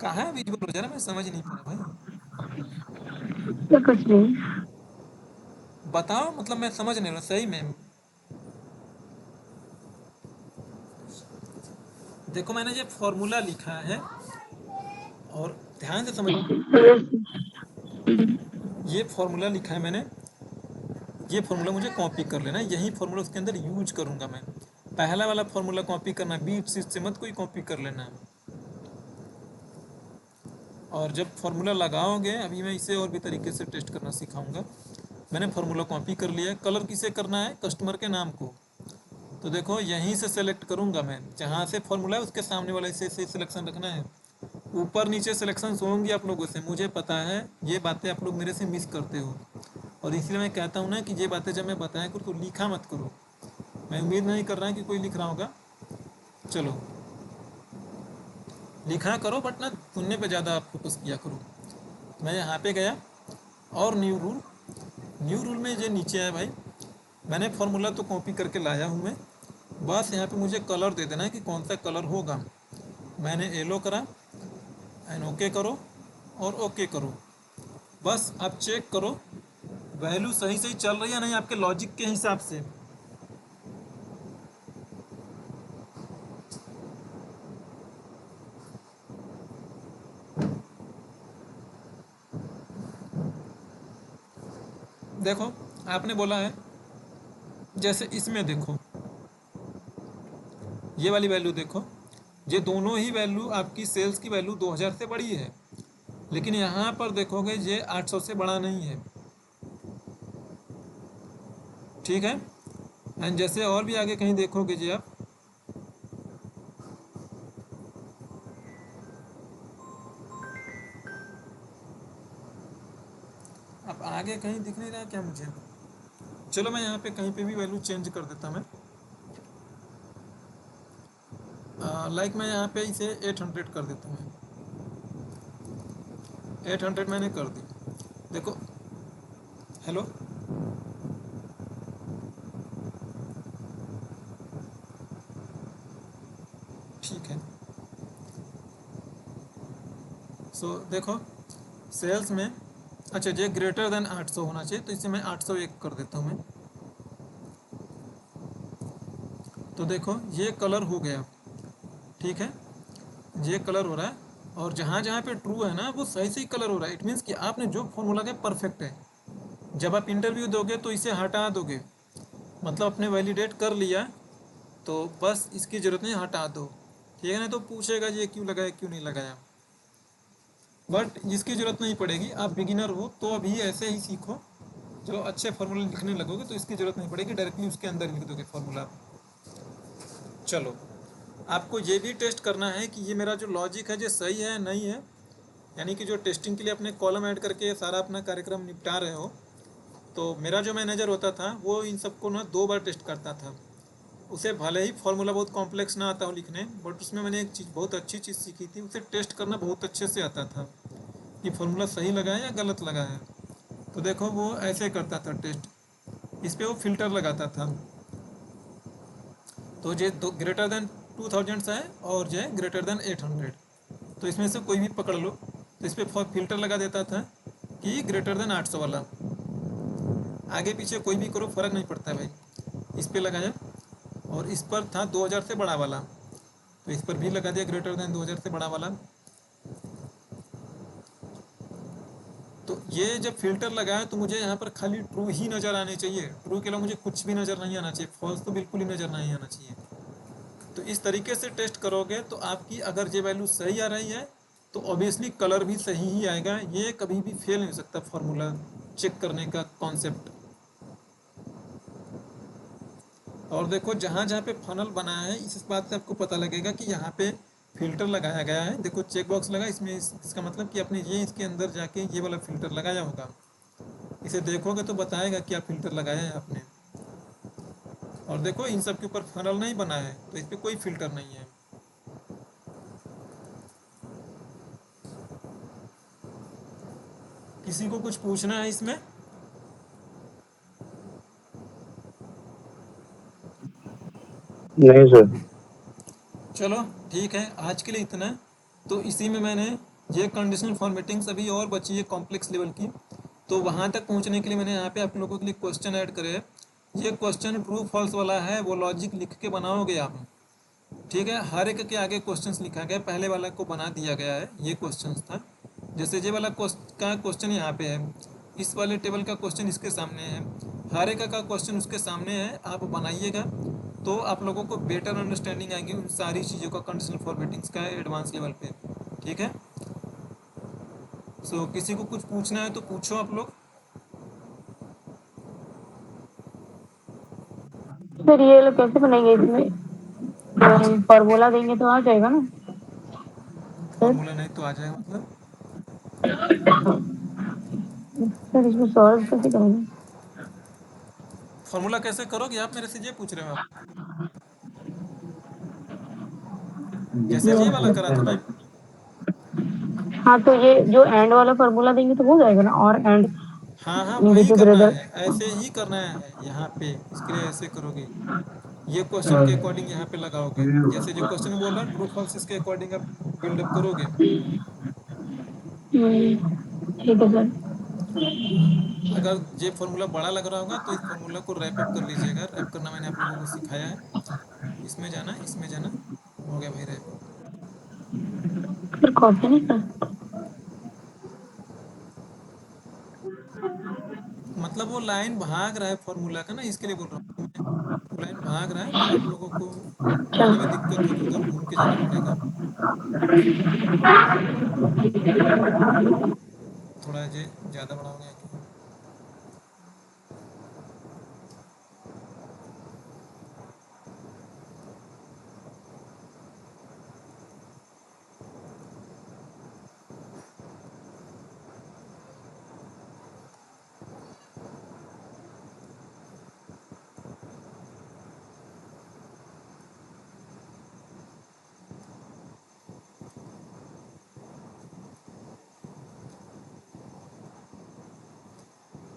कहाँ विजिबल हो जा रहा है, मैं समझ नहीं पा रहा भाई। या कुछ नहीं। बताओ, मतलब मैं समझ नहीं रहा सही में। देखो मैंने ये फॉर्मूला लिखा है और ध्यान से समझ, ये फॉर्मूला लिखा है मैंने, ये फॉर्मूला मुझे कॉपी कर लेना है, यही फॉर्मूला उसके अंदर यूज करूंगा मैं। पहला वाला फॉर्मूला कॉपी करना, बीट से मत कोई कॉपी कर लेना। और जब फॉर्मूला लगाओगे, अभी मैं इसे और भी तरीके से टेस्ट करना सिखाऊंगा। मैंने फार्मूला कॉपी कर लिया है। कलर किसे करना है, कस्टमर के नाम को। तो देखो यहीं से सेलेक्ट करूंगा मैं, जहाँ से फॉर्मूला है उसके सामने वाले से सिलेक्शन रखना है। ऊपर नीचे सिलेक्शन होंगी आप लोगों से, मुझे पता है ये बातें आप लोग मेरे से मिस करते हो, और इसलिए मैं कहता हूँ ना कि ये बातें जब मैं बताया करूँ तो लिखा मत करो। मैं उम्मीद नहीं कर रहा कि कोई लिख रहा होगा, चलो लिखा करो बट ना सुनने पे ज़्यादा फोकस किया करो। मैं यहाँ पे गया और न्यू रूल, न्यू रूल में ये नीचे है भाई, मैंने फार्मूला तो कॉपी करके लाया हूँ मैं, बस यहाँ पे मुझे कलर दे देना है कि कौन सा कलर होगा। मैंने येलो करा एंड ओके करो और ओके करो। बस आप चेक करो वैल्यू सही सही चल रही है नहीं आपके लॉजिक के हिसाब से। देखो आपने बोला है, जैसे इसमें देखो ये वाली वैल्यू देखो, ये दोनों ही वैल्यू आपकी सेल्स की वैल्यू 2000 से बड़ी है, लेकिन यहाँ पर देखोगे ये 800 से बड़ा नहीं है, ठीक है। एंड जैसे और भी आगे कहीं देखोगे जी आप, अब आगे कहीं दिख नहीं रहा क्या मुझे? चलो मैं यहाँ पे कहीं पे भी वैल्यू चेंज कर देता मैं, लाइक मैं यहाँ पे इसे 800 कर देता हूँ, 800 मैंने कर दी। देखो हेलो, ठीक है। सो देखो सेल्स में, अच्छा ये ग्रेटर देन 800 होना चाहिए, तो इसे मैं 801 कर देता हूँ मैं। तो देखो ये कलर हो गया, ठीक है, ये कलर हो रहा है, और जहाँ जहाँ पे ट्रू है ना वो सही सही कलर हो रहा है। इट मीन्स कि आपने जो फॉर्मूला का परफेक्ट है। जब आप इंटरव्यू दोगे तो इसे हटा दोगे, मतलब अपने वैलिडेट कर लिया, तो बस इसकी ज़रूरत नहीं, हटा दो, ठीक है ना। तो पूछेगा ये क्यों लगाया क्यों नहीं लगाया, बट इसकी ज़रूरत नहीं पड़ेगी। आप बिगिनर हो तो अभी ऐसे ही सीखो, जो अच्छे फार्मूले लिखने लगोगे तो इसकी ज़रूरत नहीं पड़ेगी, डायरेक्टली उसके अंदर लिख दोगे फार्मूला। चलो आपको ये भी टेस्ट करना है कि ये मेरा जो लॉजिक है ये सही है नहीं है, यानी कि जो टेस्टिंग के लिए अपने कॉलम ऐड करके सारा अपना कार्यक्रम निपटा रहे हो। तो मेरा जो मैनेजर होता था वो इन सबको ना 2 बार टेस्ट करता था। उसे भले ही फार्मूला बहुत कॉम्प्लेक्स ना आता हो लिखने, बट उसमें मैंने एक चीज़, बहुत अच्छी चीज़ सीखी थी, उसे टेस्ट करना बहुत अच्छे से आता था कि फार्मूला सही लगा है या गलत लगा है। तो देखो वो ऐसे करता था टेस्ट, इस पर वो फिल्टर लगाता था। तो ये दो ग्रेटर देन 2000 है और ये ग्रेटर देन 800, तो इसमें से कोई भी पकड़ लो, तो इस पर फिल्टर लगा देता था कि ग्रेटर देन 800 वाला। आगे पीछे कोई भी करो फ़र्क नहीं पड़ता भाई, इस पर लगाया, और इस पर था 2000 से बड़ा वाला, तो इस पर भी लगा दिया ग्रेटर देन 2000 से बड़ा वाला। तो ये जब फिल्टर लगाया तो मुझे यहाँ पर खाली ट्रू ही नज़र आने चाहिए, ट्रू के अलावा मुझे कुछ भी नज़र नहीं आना चाहिए, फॉल्स तो बिल्कुल ही नज़र नहीं आना चाहिए। तो इस तरीके से टेस्ट करोगे तो आपकी अगर ये वैल्यू सही आ रही है तो ऑब्वियसली कलर भी सही ही आएगा। ये कभी भी फेल नहीं हो सकता फार्मूला चेक करने का कॉन्सेप्ट। और देखो जहाँ जहाँ पे फनल बना है इस बात से आपको पता लगेगा कि यहाँ पे फिल्टर लगाया गया है। देखो चेक बॉक्स लगा इसमें, इसका मतलब कि आपने ये इसके अंदर जाके ये वाला फिल्टर लगाया होगा। इसे देखोगे तो बताएगा क्या फिल्टर लगाया है आपने। और देखो इन सब के ऊपर फनल नहीं बना है तो इस पर कोई फिल्टर नहीं है। किसी को कुछ पूछना है इसमें? नहीं सर। चलो ठीक है, आज के लिए इतना। तो इसी में मैंने ये कंडीशनल फॉर्मेटिंग्स अभी और बची है कॉम्प्लेक्स लेवल की, तो वहाँ तक पहुँचने के लिए मैंने यहाँ पे आप लोगों के लिए क्वेश्चन ऐड करे हैं। ये क्वेश्चन ट्रू फॉल्स वाला है, वो लॉजिक लिख के बनाओगे आप। ठीक है, हर एक के आगे क्वेश्चंस लिखा गया, पहले वाला को बना दिया गया है, ये क्वेश्चंस था। जैसे ये वाला का क्वेश्चन यहाँ पे है, इस वाले टेबल का क्वेश्चन इसके सामने है, हर एक का क्वेश्चन उसके सामने है। आप बनाइएगा तो आप लोगों को बेटर अंडरस्टैंडिंग आएगी उन सारी चीज़ों का कंडीशनल फॉर्मेटिंग्स का एडवांस लेवल पे। ठीक है, सो किसी को कुछ पूछना है तो पूछो आप लोग। सर ये लोग कैसे बनाएंगे इसमें फॉर्मूला देंगे तो आ जाएगा ना सर? फॉर्मूला नहीं तो आ जाएगा मतलब? सर इसमें सॉल्व कैसे करेंगे? फॉर्मूला कैसे करोगे आप, मेरे से ये पूछ रहे हो आप? जैसे ये वाला करा था मैं। हाँ तो ये जो एंड वाला फॉर्मूला देंगे तो हो जाएगा ना, और एंड हाँ हाँ वही नेगेटिव करना ग्रेटर। है, ऐसे ही करना है यहाँ पे। इसके लिए ऐसे करोगे, ये क्वेश्चन के अकॉर्डिंग यहाँ पे लगाओगे। जैसे जो क्वेश्चन बोल रहा है ट्रू फॉल्स, इसके अकॉर्डिंग आप बिल्डअप करोगे। ठीक है सर। अगर ये फॉर्मूला बड़ा लग रहा होगा तो इस फॉर्मूला को रैप अप कर लीजिएगा। रैप करना मैंने आप लोगों को सिखाया है। इसमें जाना, इसमें जाना, हो गया भाई रैप अप। सर कॉपी नहीं सर? मतलब वो लाइन भाग रहा है फॉर्मूला का ना, इसके लिए बोल रहा हूँ मैं। वो लाइन भाग रहा है तो आप लोगों को चल पढ़ने में दिक्कत हो तो उधर घूम के जाना पड़ेगा। थोड़ा ये ज़्यादा बड़ा हो गया क्या?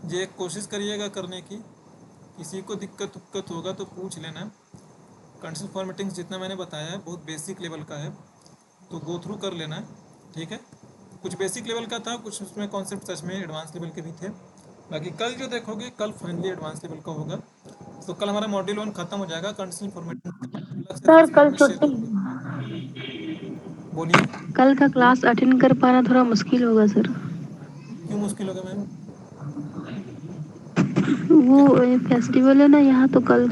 ये कोशिश करिएगा करने की। किसी को दिक्कत होगा तो पूछ लेना। कंडीशनल फॉर्मेटिंग जितना मैंने बताया है बहुत बेसिक लेवल का है, तो गो थ्रू कर लेना। ठीक है, कुछ बेसिक लेवल का था, कुछ उसमें कॉन्सेप्ट सच में एडवांस लेवल के भी थे। बाकी कल जो देखोगे कल फाइनली एडवांस लेवल का होगा। तो कल हमारा मॉड्यूल 1 खत्म हो जाएगा। कंडीशनल फॉर्मेटिंग अलग से सर रेसिपी कल मैं शेयर छुट्टी, करूँगा। बोलिए। कल का क्लास अटेंड कर पाना थोड़ा मुश्किल होगा सर। क्यों मुश्किल होगा मैम? वो फेस्टिवल है ना यहाँ, तो कल